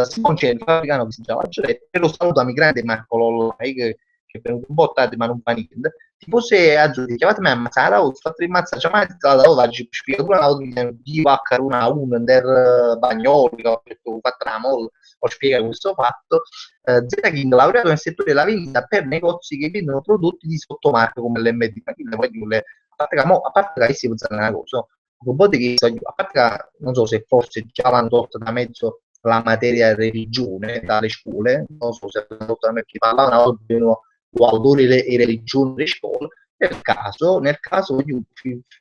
Speaker 1: Simon c'è il fabbricano che si chiama e lo saluto a grande Marco Lollai che è venuto un po' tardi ma non fa niente tipo se azzurri chiamatemi a Mazzara ho fatto il mazza ma la volta ci spiego una volta di vacca una a uno del Bagnoli che ho fatto una molla ho spiegato questo fatto Z King laureato nel settore della vendita per negozi che vendono prodotti di sottomarca come l'MD ma quindi poi a parte che si può una cosa robotica che a parte che non so se forse già l'hanno tolta da mezzo la materia religione dalle scuole, non so se l'hanno tolta da mezzo, parlavano di valori e religione delle scuole, nel caso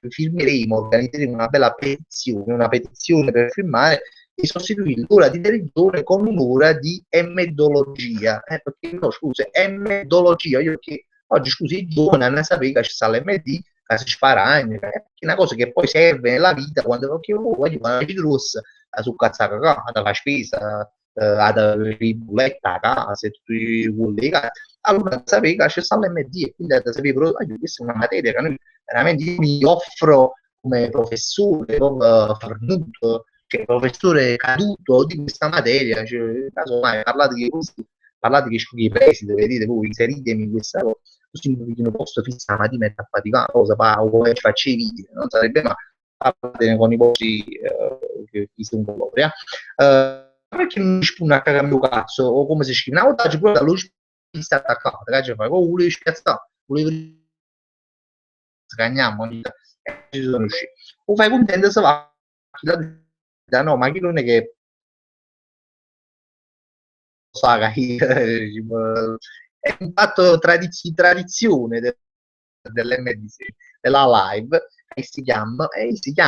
Speaker 1: firmeremo, organizzeremo una petizione per firmare e sostituire l'ora di religione con un'ora di emmedologia, perché no, scusa, emmedologia, io che Oggi scusi, i giovani hanno sapere che ci sta l'MD, che si sparagna, è una cosa che poi serve nella vita quando voglio fare la rossa, su cazzaca, a fare spesa, ad avere i bulletti a casa, e tutti i collegati. Allora sapere che ci sta l'MD e quindi da sapere, questa è una materia che noi veramente io mi offro come professore, fornuto, cioè professore caduto di questa materia, cioè, casomai parlate che i presidi, vedete voi, inseritemi in questa cosa, così non posso fissare ma ti metto a faticare, cosa fa, come faccio i video, non sarebbe mai parlate con i vostri che sono con loro, perché non spuna a cagare il mio cazzo, o come si scrive, una volta ci pure la luce sta attaccata, che fai, oh, volevi spiazzare, volevi scagliamo, ci sono usciti. O fai contento se va, no, ma chi non è che sa che è un fatto tradizione dell'MDC, della live, e si chiama,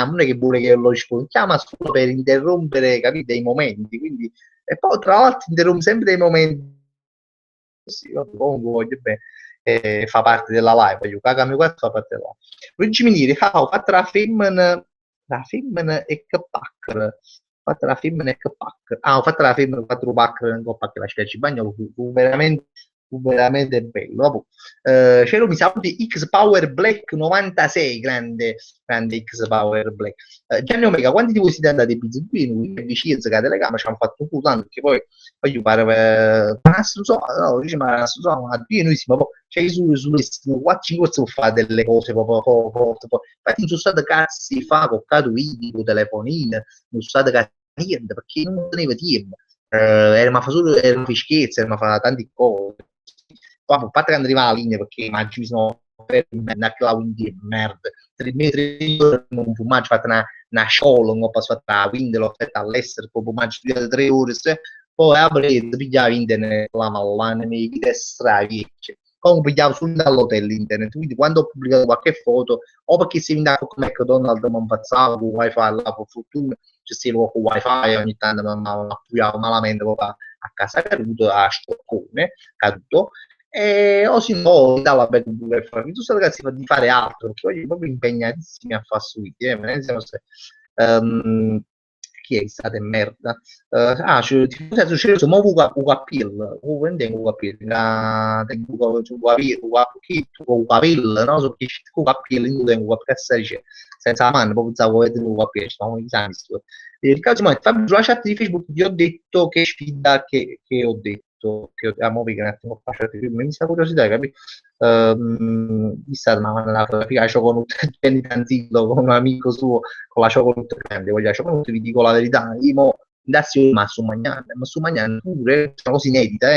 Speaker 1: non è che vuole che lo rispondi, chiama solo per interrompere, capite, i momenti, quindi, e poi tra l'altro interrompe sempre dei momenti, sì, voglio bene, fa parte della live, voglio cagami questo fa parte della live. Luigi Minieri, ho fatto la femmina e che packer, ho fatto la femmina e che packer, ho fatto la femmina 4 packer, non ho fatto la spiaggia bagno, fu veramente bello. Dopo, c'era mi saluti X Power Black 96, grande X Power Black. Gianni Omega, quanti di voi siete andati a Bizzuino? Vicino che delle camere ci hanno fatto un culo, perché poi io pare ma so, no, dice ma so, ma noi siamo cioè su 4-5 per fare delle cose infatti non sono state cazzi fa con cato video, con telefonine, non sono state niente perché non teneva tempo, era ma fa solo era una fischezza, era ma fa tante cose. Poi, a parte che non arriva la linea perché immagini sono una clown di merda. 3 metri non fumaggio fatto una sciola, non ho passato la quinta, l'ho fatta all'estero, poi fumaggio 3 ore, poi apri, pigliavo internet, la mallana, mi vide stragi, comunque pigliavo subito dall'hotel internet, quindi quando ho pubblicato qualche foto, o perché si veniva con McDonald's, mi impazzavo con wifi là, per fortuna, gestivo con wifi, ogni tanto mi appuyavo malamente a casa caduto, a Stoccone, caduto, o se no dalla bella per fare tutto ragazzi di fare altro perché voglio proprio impegnatissimi a fare su video chi è stata in merda c'è mo UKPIL UKPIL UKPIL no so che UKPIL in UKPIL senza la mano proprio stavo vedendo UKPIL stiamo in Riccardo Fabio sulla chat di Facebook vi ho detto che sfida che ho detto che muovi che un attimo mi sa curiosità capito vista una fotografia con Gianni Tanzillo con un amico suo con la cioccolata grande voglio la cioccolata vi dico la verità io mo indassi ma su Magnani pure una cosa inedita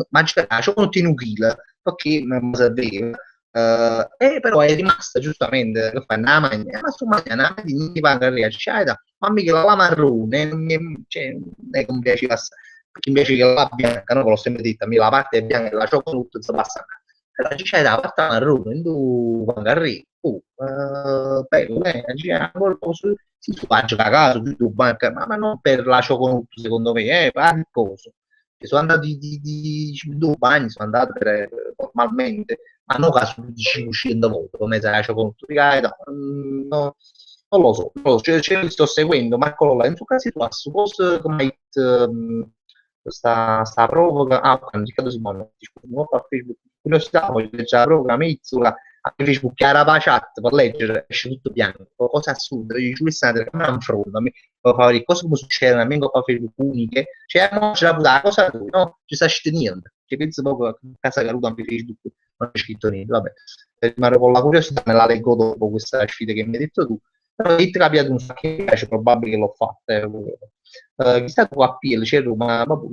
Speaker 1: ma la cioccolata in un chilo perché non sapeva però è rimasta giustamente che fa una magna ma su Magnani mi paga a ma mica la marrone cioè, non è che mi piaceva perché invece che la bianca, no, l'ho sempre detto, a me la parte bianca della cioccolata si passa però c'è la parte marrone, tu quando arrivi, bello, c'è si faccia cagato, tutto banca, ma non per la cioccolata secondo me, per cosa. Sono andato di due bagni, sono andato normalmente, ma non caso di 500 volte, come se la cioccolata, no, non lo so, ce li sto seguendo, Marco Lola, in suo caso tu a suppose come sta prova, quando Riccardo Simone, scusa, a Facebook, curiosità, voglio leggere la prova, Mezzola, a Facebook, chiara la chat per leggere, esce tutto bianco, cosa assurda, io giuro che non è un fronte, cose come succedono a me con Facebook uniche, cioè, c'è la cosa, no, ci sta scritto niente, cioè, penso proprio a casa caduta anche Facebook, non c'è scritto niente, vabbè, rimarrò con la curiosità, me la leggo dopo questa sfida che mi hai detto tu, però ti capita un sacco di piace, probabile che l'ho fatta, chissà tu a PL, c'è Roma, vabbè,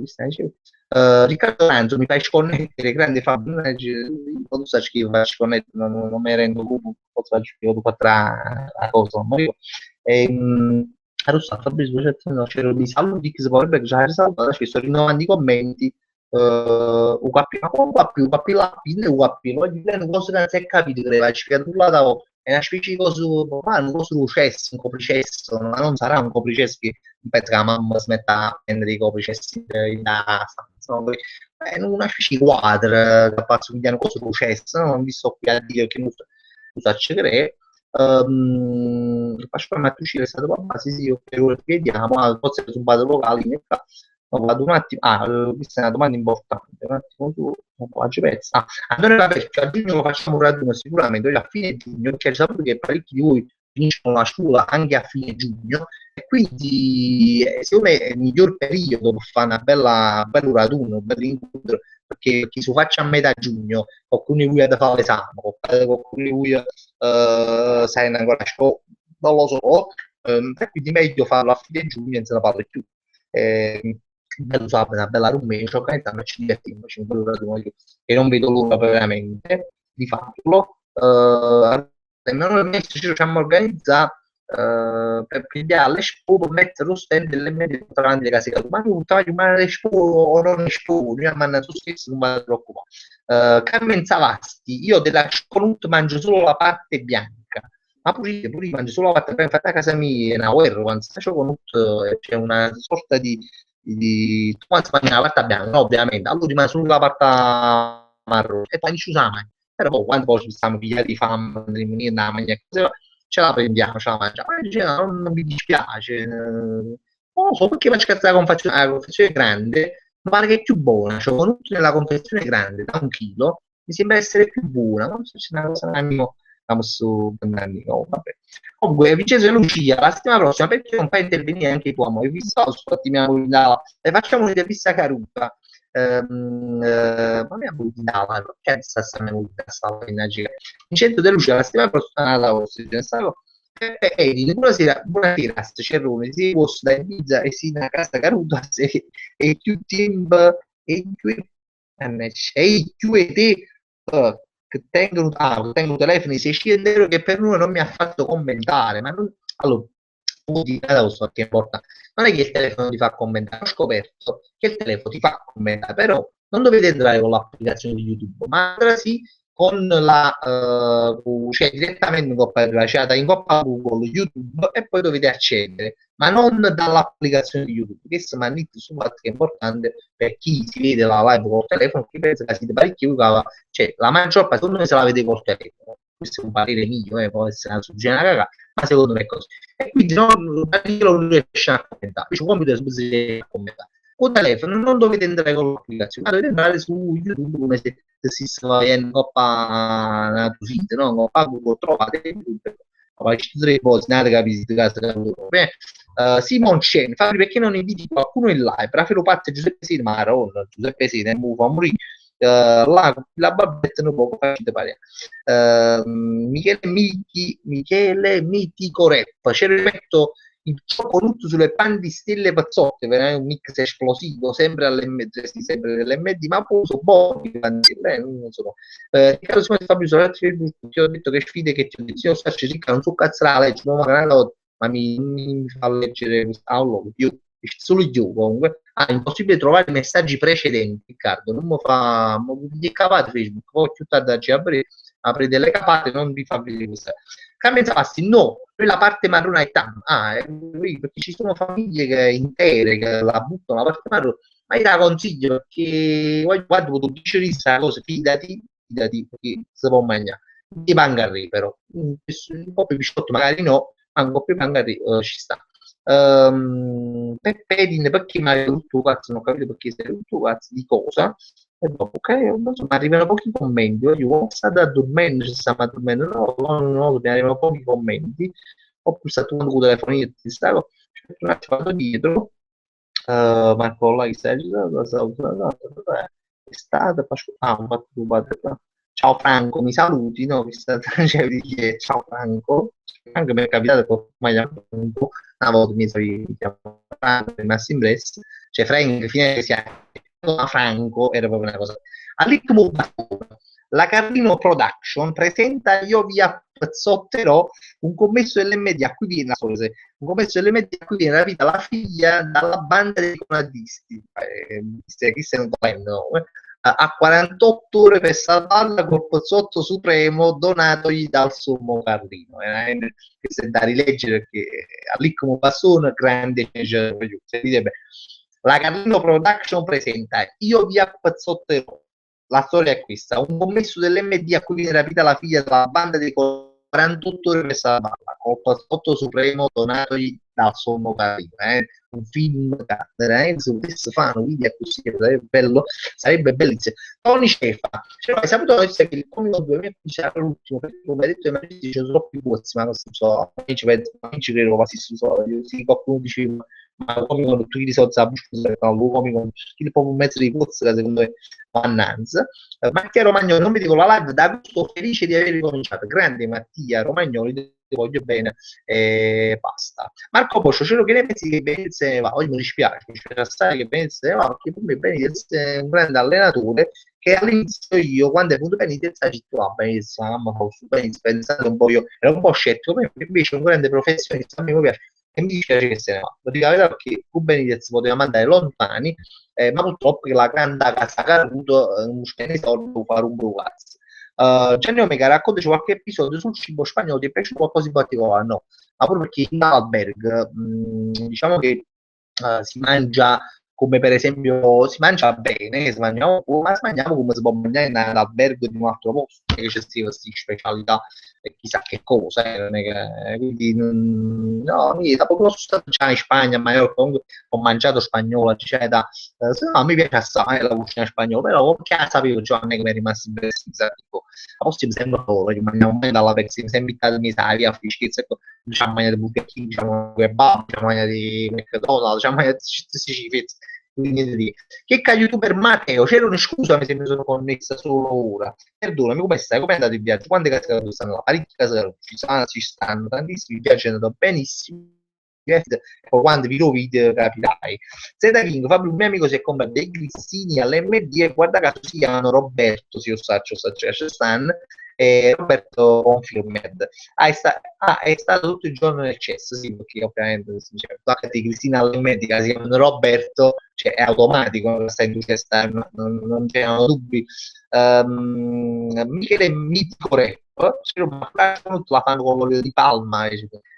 Speaker 1: Riccardo Ranzo mi fai sconnettere, grande Fabio, non so che faccio sconnettere, non mi rendo conto, posso fare tu la cosa, ma io, allora, Fabrizio, c'era di saluti che si potrebbe già risaltare, ci sto rinnovando i commenti, UKP, ma come UKP là, UKP, voglio dire, una cosa che non si è capito, che vai a là da è una specie di cosa, un coso cesso, un copricesso, ma non sarà un copricesso che penso che la mamma smetta a prendere i copricessi in stanza, no? una specie di quadra che assomigliano cose processo, no? Non vi sto qui a dire che non so accedere. Faccio una mattucina, è stato papà, sì, ok, ora vediamo, forse sono vado locali, no, vado un attimo, questa è una domanda importante, un attimo tu, un po' pezzo. Antonio Capecchio, a giugno lo facciamo un raduno sicuramente, a fine giugno, perché sapete che parecchi di voi finiscono la scuola anche a fine giugno, e quindi secondo me è il miglior periodo per fare una bella, un bello raduno, un bello incontro, perché chi si faccia a metà giugno, qualcuno di voi ha da fare l'esame, qualcuno di voi sai ancora a scuola, non lo so, e quindi meglio farlo a fine giugno e non se ne parla più. Bello sabato, una bella rumena, organizziamo e ci divertiamo, e non vedo l'ora veramente di farlo. Noi ci riusciamo a organizzare per pigliare l'Expo, per mettere lo stand delle medie davanti alle case, ma tu taglio ma l'Expo o non l'Expo, io mi tu stesso non mi preoccupare. Carmen Savasti, io della Sconut mangio solo la parte bianca, ma pure io mangio solo la parte bianca, infatti a casa mia è una guerra, quando sta Sconut c'è una sorta di tu quando mangi la parte bianca, no, ovviamente, allora rimane solo la parte marrone, e poi ci usiamo, però poi, quando poi ci stiamo pigliati di fame, di mangiare, ce la prendiamo, ce la mangiamo. Dice, no, non mi dispiace, non lo so perché faccio la confezione grande, mi pare che è più buona, cioè con nella confezione grande da 1 chilo, mi sembra essere più buona, non so se c'è una cosa un animo, su oh, vabbè. Comunque, Vincenzo e Lucia, la settimana prossima, perché non fai intervenire anche tu, amore? Visto, e facciamo un'intervista a Caruta. Ma mi ha voluto che sta energia. Vincenzo De Lucia, la settimana prossima alla vostra, Edi, buonasera, Cerrone, si posta in pizza e si na casa Caruta e più tempo e più e te che tengono telefoni 600 euro che per noi non mi ha fatto commentare, ma non, allora, che importa, non è che il telefono ti fa commentare, ho scoperto che il telefono ti fa commentare, però non dovete entrare con l'applicazione di YouTube, ma sì con cioè direttamente in coppa, cioè in coppa Google, YouTube e poi dovete accedere, ma non dall'applicazione di YouTube. Questo è un su che è importante per chi si vede la live col telefono, chi pensa che siete parecchi giocava, cioè la maggior parte secondo me se la vede col telefono. Questo è un parere mio, può essere una suggestione caga, ma secondo me è così. E quindi non riesce a commentare, il computer si commentare o telefono non dovete entrare con l'applicazione, ma dovete entrare su YouTube come se si sta in coppa sito, no? Coppa Google, trovate YouTube. Poi ci tre cose, nate capite, Simon Chen, Fabri, perché non inviti qualcuno in live? Raffaele Parte, Giuseppe Sini, Maronna, Giuseppe Sini, fa morire. La babbetta non può facile pare. Michele Mitico Rap, ci rimetto il gioco tutto sulle pandistelle pazzotte, veramente un mix esplosivo, sempre sempre dell'MD, ma poi sono buoni, non so. Riccardo Simone Fabio ti ho detto che sfide che ti ho detto, io faccio ricca, non so cazzo la legge, ma mi fa leggere quest'aula, io solo io comunque. È impossibile trovare i messaggi precedenti, Riccardo, non mi fa, mi capate Facebook, poi più tardi apri delle capate, non vi fa vedere questa. Carmen Savasti, no, la parte marrone è tanto. Perché ci sono famiglie intere che la buttano la parte marrone, ma io la consiglio perché guarda, tu dici questa cosa, fidati, perché si può mangiare. Di pangarri però, un po' più biscotto magari no, ma un po' più pangarri ci sta. Pedin, perché mi hai rotto cazzo, non ho capito perché sei rotto cazzo di cosa, e dopo, ok, non so, ma arrivano pochi commenti, io state addormendo, ci stiamo addormendo, no, mi arrivano pochi commenti, ho pulsato un telefonino e ti stavo, un attimo vado dietro, Marco là, è stata, ho fatto ciao Franco, mi saluti, no? Ciao Franco, anche mi è capitato che ormai una volta mi sono rimasto impresso, cioè Frank, fine che si chiama Franco, era proprio una cosa. All'Icmo la Carlino Production presenta Io vi appezzotterò un commesso LMD a cui viene un commesso LMD a cui viene rapita la figlia dalla banda dei conadisti, chi se ne intende, a 48 ore per salvarla col pozzotto supremo donatogli dal sommo Carlino. Questo è da rileggere perché all'Icmo Passone grande La Carlino Production presenta Io vi appazzotterò. La storia è questa: un commesso dell'MD a cui viene rapita la figlia della banda dei 48 ore per salvarla, col passotto supremo donatogli dal sommo carino. Un film veramente su questo fanno video così, sarebbe bellissimo. Tony Cefa, cioè, hai saputo che il comico 2015 era l'ultimo, perché come hai detto i magisti ci sono troppi pozzi, ma non so, non ci credo quasi su so, sì, qualcuno diceva ma il comico non tutti i soldi a busca, no, il comico proprio un mezzo di pozzi che secondo me mannanza. Mattia Romagnoli, non mi dico la live, da gusto felice di aver ricominciato. Grande Mattia Romagnoli, ti voglio bene e basta. Marco Poscio, ce lo che ne pensi che Benitez se ne va? Oggi mi dispiace, mi dispiace assai che Benitez se ne va, perché per me Benitez è un grande allenatore che all'inizio io, quando è venuto Benitez, ho detto, ah, Benitez, mamma, Benitez, pensando un po' io, ero un po' scettico, ma invece è un grande professionista, a me mi piace. E mi dispiace che se ne va. Lo dico la verità perché con Benitez poteva mandare lontani, ma purtroppo che la grande casa Caruto non c'è ne soldi per fare un bruvazzo. Gianni Omega, raccontaci qualche episodio sul cibo spagnolo, ti è piaciuto qualcosa in particolare? No, ma proprio perché in Alberg diciamo che si mangia come per esempio si mangia bene, si mangiamo, ma si mangiamo come si può mangiare in un albergo di un altro posto, che c'è queste specialità e chissà che cosa, non è che, quindi no, io da poco sono stato già in Spagna, ma io comunque ho mangiato spagnola, cioè se no, mi piace assai la cucina spagnola, però che sapevo già non è che mi è rimasto impressione, tipo, a posto mi sembra solo, che mangiamo mai dalla pezzi, mi sembra in Italia, a fischizza, diciamo mangiare di Burger King, diciamo kebab, diciamo mangiare di McDonald's, diciamo mangiare di questi cifezzi, quindi niente di che ca youtuber Matteo, c'era una scusa se mi sono connessa solo ora. Perdonami, come stai? Come è andato il viaggio? Quante case cadute stanno là? Parecchie case cadute, ci stanno tantissimi, il viaggio è andato benissimo. Quando vi lo video capirai. Zeta King, Fabio, un mio amico si è comprato dei grissini all'MD e guarda caso si chiamano Roberto, se io saccio, Stan e Roberto Confirmed. È stato tutto il giorno nel cesso, sì, perché ovviamente di Cristina all'MD si chiamano Roberto, cioè è automatico, stai in cesso, non c'erano dubbi. Michele Mitico Rap, la fanno con l'olio di palma,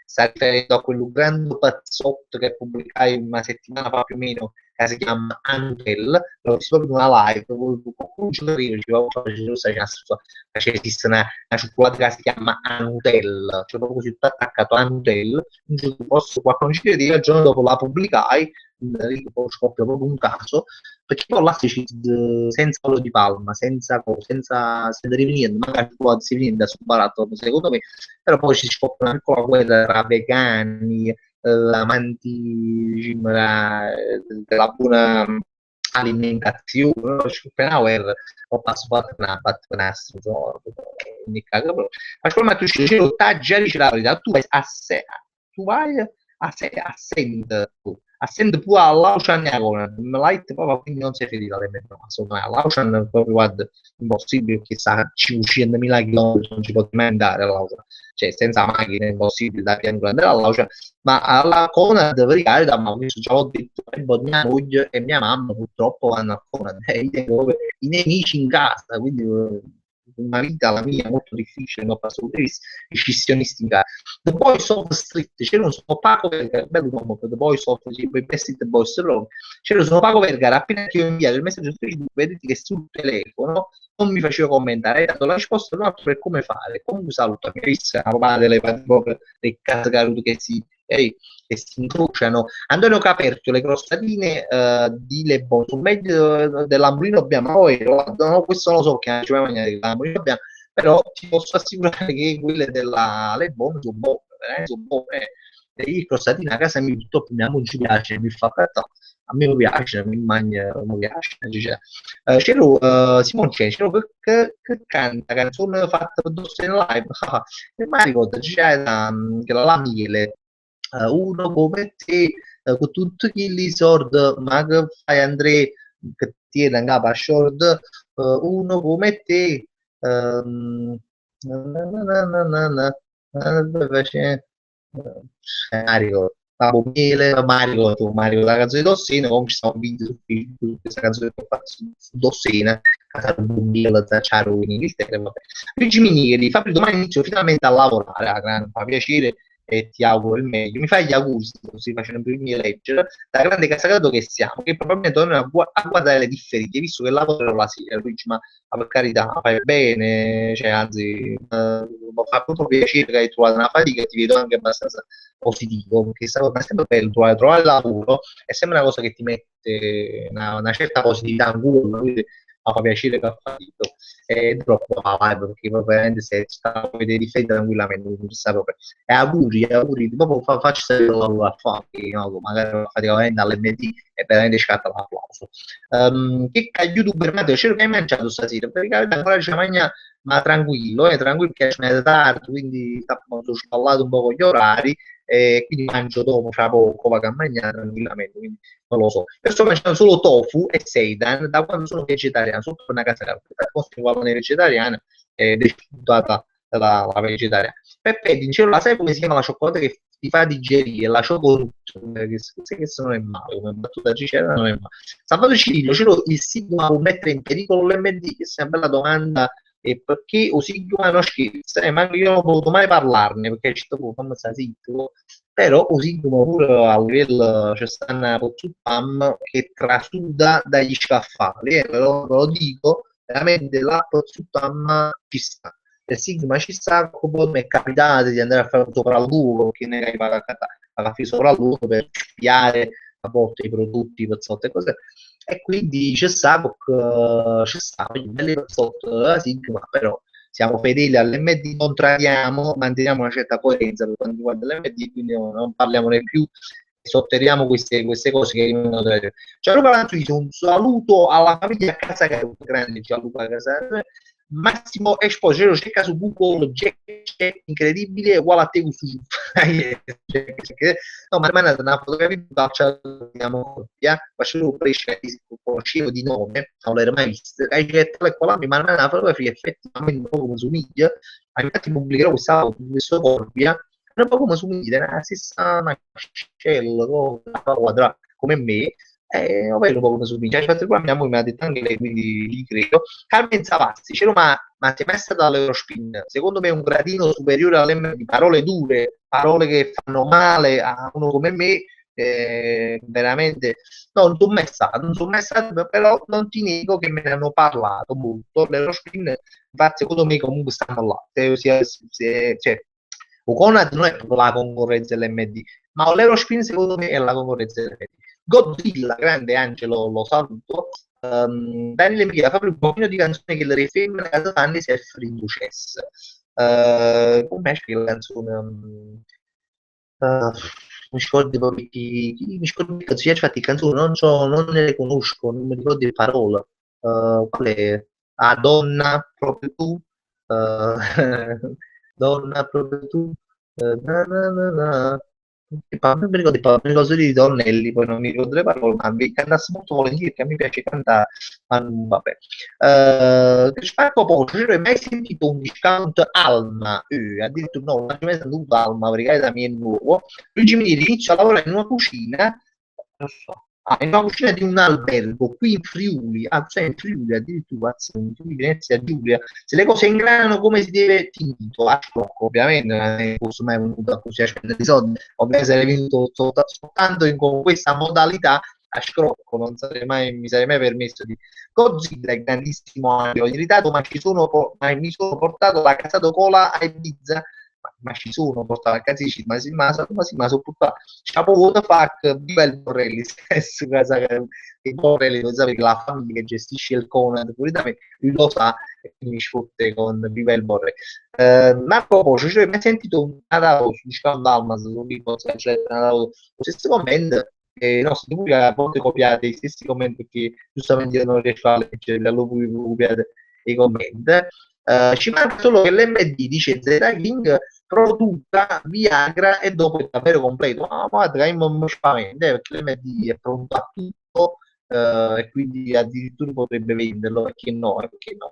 Speaker 1: sta riferendo a quel grande pazzotto che pubblicai una settimana fa più o meno, che si chiama Antel, l'ho visto proprio in una live, qualcuno ci esiste una cioccolata che si chiama Antel, cioè proprio così tutto attaccato Antel, qualcuno ci crede, il giorno dopo la pubblicai, scoppia proprio un caso, perché poi là senza olio di palma, senza rivenire, magari può si viene da sul baratto, secondo me, però poi ci scoppia una piccola guerra tra vegani, amanti della buona alimentazione, Schopenhauer ho passato per nastro, ma come tu ci già dice la verità, tu vai a send, essendo pure all'Auchan Light proprio quindi non si è ferita insomma all'Auchan proprio guarda impossibile perché sta 500.000 km non ci potete mai andare all'Auchan cioè senza macchine è impossibile da piano andare all'Auchan ma alla Conad verità ma questo già l'ho detto mia moglie e mia mamma purtroppo vanno a Conad i nemici in casa quindi una vita la mia molto difficile non posso dire i scissionisti in casa The Boys of Street c'era uno Paco Vergara bello nome The Boys of Street Boys c'era uno Paco Vergara appena che io inviato il messaggio su Facebook vedete che sul telefono non mi faceva commentare hai dato la risposta un altro per come fare comunque saluto mi visse una papà delle case che si incrociano Antonio Caperto le crostatine di Lebon sul meglio dell'Ambrino Bianco no, questo non lo so che ci vai mangiare dell'Ambrino Bianco però ti posso assicurare che quelle della Lebon sono buone il crostatino a casa mi tutto non ci piace mi fa a me mi piace mi mangia mi piace c'era Simon c'era che canta canzone fatta per Dosse in live e mi ricordo c'era che la Miele uno come te con tutti gli sord ma che fai Andrea che tiene in capo a short uno come te na, na, na, na, na, Mario Papo Miele Mario la canzone di Dossena comunque ci sono video su Facebook su questa canzone che ho fatto su Dossena Miele Zacciaro in Inghilterra Luigi Minieri Fabio domani inizio finalmente a lavorare mi fa piacere e ti auguro il meglio. Mi fai gli auguri, così facendo più mi leggere, da grande casacato che siamo, che probabilmente tornerò a guardare le differite, visto che lavoro la sera, Luigi, ma per carità, fai bene, cioè, anzi, mi fa proprio piacere che hai trovato una fatica e ti vedo anche abbastanza positivo, perché è sempre bello trovare lavoro, è sempre una cosa che ti mette una certa positività in cuore, quindi mi fa piacere che ha fatto. È troppo vibe, perché proprio veramente se sta a vedere difetti tranquillamente, non si sa proprio. E auguri, proprio faccio sapere lavoro a fare, no, magari praticamente all'MD e veramente scatta l'applauso. Che youtuber Matteo, c'è che hai mangiato stasera? Perché ancora ci mangia, ma tranquillo, tranquillo che è tardi, quindi sono sballato un po' con gli orari e quindi mangio dopo fra poco, vado a mangiare tranquillamente, quindi non lo so. Io sto mangiando solo tofu e seitan da quando sono vegetariano, sotto una casa continuo vegetariana ed è spuntata la vegetariana. Peppe, dicevo, la sai come si chiama la cioccolata che ti fa digerire? La cioccolata, che se non è male, come battuta Gicera non è male. Salvatore Cirillo, il Sigma può mettere in pericolo l'MD? Questa è una bella domanda. E perché o Sigma non scherza? Ma io non ho potuto mai parlarne perché ci sto come sta zitto, però o Sigma pure a livello c'è sta una Pozzupam che trasuda dagli scaffali, ve lo dico, veramente la Pozzupam ci sta. Il Sigma ci sta, come mi è capitato di andare a fare un sopralluogo, perché ne hai pagato a fare sopralluogo per spiare a volte i prodotti, pezzotti e cose, e quindi c'è stato un bel pezzotto della Sigma, però siamo fedeli all'MD, contrariamo, manteniamo una certa coerenza per quanto riguarda l'MD, quindi non parliamone più, sotterriamo queste cose che rimangono tra le. Gianluca Lanzulli, un saluto alla famiglia Casacaro, grande Gianluca Casacaro. Massimo Esposito cerca su Google Jack incredibile uguale a te su no, ma è una fotografia di faccia facevo crescere conoscevo di nome non l'ero mai visto hai detto ecco là mi manda una fotografia effettivamente un po' come somiglia infatti pubblicherò questa foto di questo Corbia un po' come somiglia la stessa mascella quadrata come me ovvero un po' come somiglia infatti qua mia moglie mi ha detto anche lei quindi gli credo. Carmen Savazzi, ma ti è mai stato all'Eurospin? Secondo me è un gradino superiore alle di parole dure, parole che fanno male a uno come me, veramente, no, non sono mai stato, però non ti nego che me ne hanno parlato molto. L'Eurospin, infatti, secondo me comunque stanno là. Cioè, Conad non è proprio la concorrenza dell'MD, ma l'Eurospin secondo me è la concorrenza dell'MD. Godzilla, grande Angelo, lo saluto. Daniele mi chiede proprio un pochino di canzone che le rifemmine casa Fanny si è Frinduces. Come esce la canzone? Mi scordo proprio mi scordo di canzoni, infatti canzoni non ne le conosco, non mi ricordo le parole. Qual è? Ah, donna, proprio tu. Uh, donna, proprio tu. Na, na, na, na. Non mi ricordo, mi ricordo solo di Donnelly, poi non mi ricordo le parole, ma mi cantassi molto volentieri, che a me piace cantare, ma vabbè. Spacco poco, ci hai mai sentito un discount Alma? Addirittura no, non ho mai sentito Alma, perché da me è nuovo. Luigi mi dice, inizio a lavorare in una cucina, non so, in una cucina di un albergo qui in Friuli, cioè in Friuli addirittura, in Friuli, Venezia, Giulia, se le cose ingranano come si deve, ti invito a Scrocco, ovviamente non è posso mai venuto così a spendere i soldi, ovviamente sarei venuto soltanto con questa modalità a Scrocco, non sarei mai, mi sarei mai permesso di Godzilla è grandissimo ampio, irritato, ma mi sono portato la casata cola a Ibiza, ma ci sono portato a casa di ma sono portato Chapo what the fuck, viva il Borrelli, su casa il Borrelli lo sapete che la famiglia che gestisce il Conad pure da me, lui lo sa e quindi mi sfotte con viva il Borrelli. Marco Pocio, cioè, mi hai sentito un Natale su Discount Dalmas, su Bipos, cioè, lo stesso commento no, siete pure a volte copiate i stessi commenti che giustamente io non riesco a leggere, allora voi copiate i commenti. Ci manca solo che l'MD dice Zeta King produca Viagra e dopo è davvero completo. Ma guarda, io non mi spavento perché l'MD è pronto a tutto e quindi addirittura potrebbe venderlo perché no, perché no.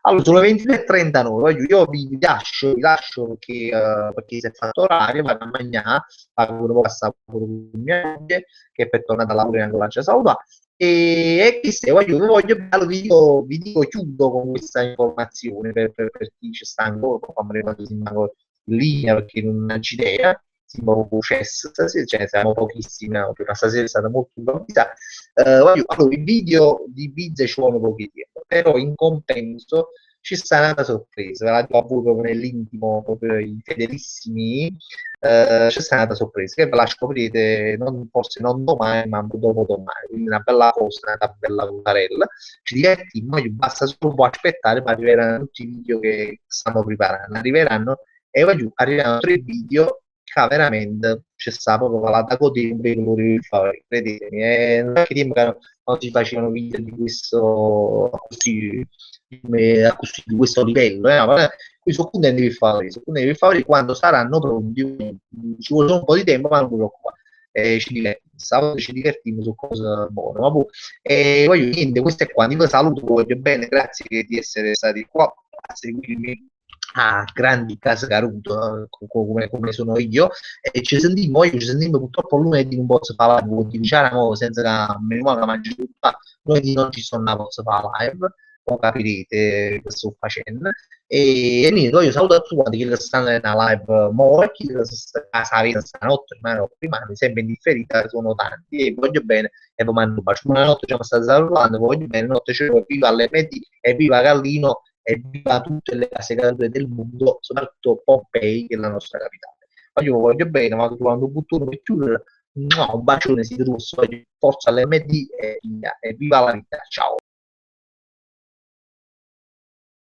Speaker 1: Allora, sono 23:39, io vi lascio perché si è fatto orario, vado a mangiare, pago passare con mia moglie, che per tornare dalla lavoro anche la ci saluta. E che se voglio vi dico chiudo con questa informazione per chi ci sta ancora, fammi rimanere in linea perché non c'è idea. pochissimo chess, stasera ce ne siamo pochissimi, no? Prima stasera è stata molto improvvisata. Allora, i video di pizza ci vuole pochi tempo, però in compenso ci sta un'altra sorpresa, ve la dico a voi proprio nell'intimo, proprio i fedelissimi, c'è stata una sorpresa che ve la scoprirete forse non domani, ma dopo domani, quindi una bella cosa, una bella puntarella. Ci divertimmo, basta solo un po' aspettare, ma arriveranno tutti i video che stiamo preparando, arriveranno e poi giù arriveranno 3 video che veramente c'è sta proprio la da godere un vero favore, credetemi, non è che tempo che non si facevano video di questo così, di questo livello, ma qui sono contenti di fare quando saranno pronti, ci vuole solo un po' di tempo, ma non vi preoccupate. Ci divertimmo su cose buone. Ma voglio niente, questo è quanto. Io vi saluto, voglio bene, grazie di essere stati qua a seguirmi a grandi case Caruto, come sono io, e ci sentimmo purtroppo lunedì non posso fare live, diciamo senza che me ne mangi tutta, lunedì non ci sono, non posso fare live, poi capirete che sto facendo. E niente, io saluto tutti quanti che stanno nella live mo e chi sta a casa stanotte, prima sempre indifferita, sono tanti e voglio bene e poi mando un bacio. Buonanotte, ci siamo stati salutando, voglio bene, notte cielo, viva l'MD e viva Gallino e viva tutte le case cadute del mondo, soprattutto Pompei, che è la nostra capitale. Ma io voglio bene, ma quando butto per chiudere, un bacione, siete rosso, forza all'MD e viva la vita, ciao.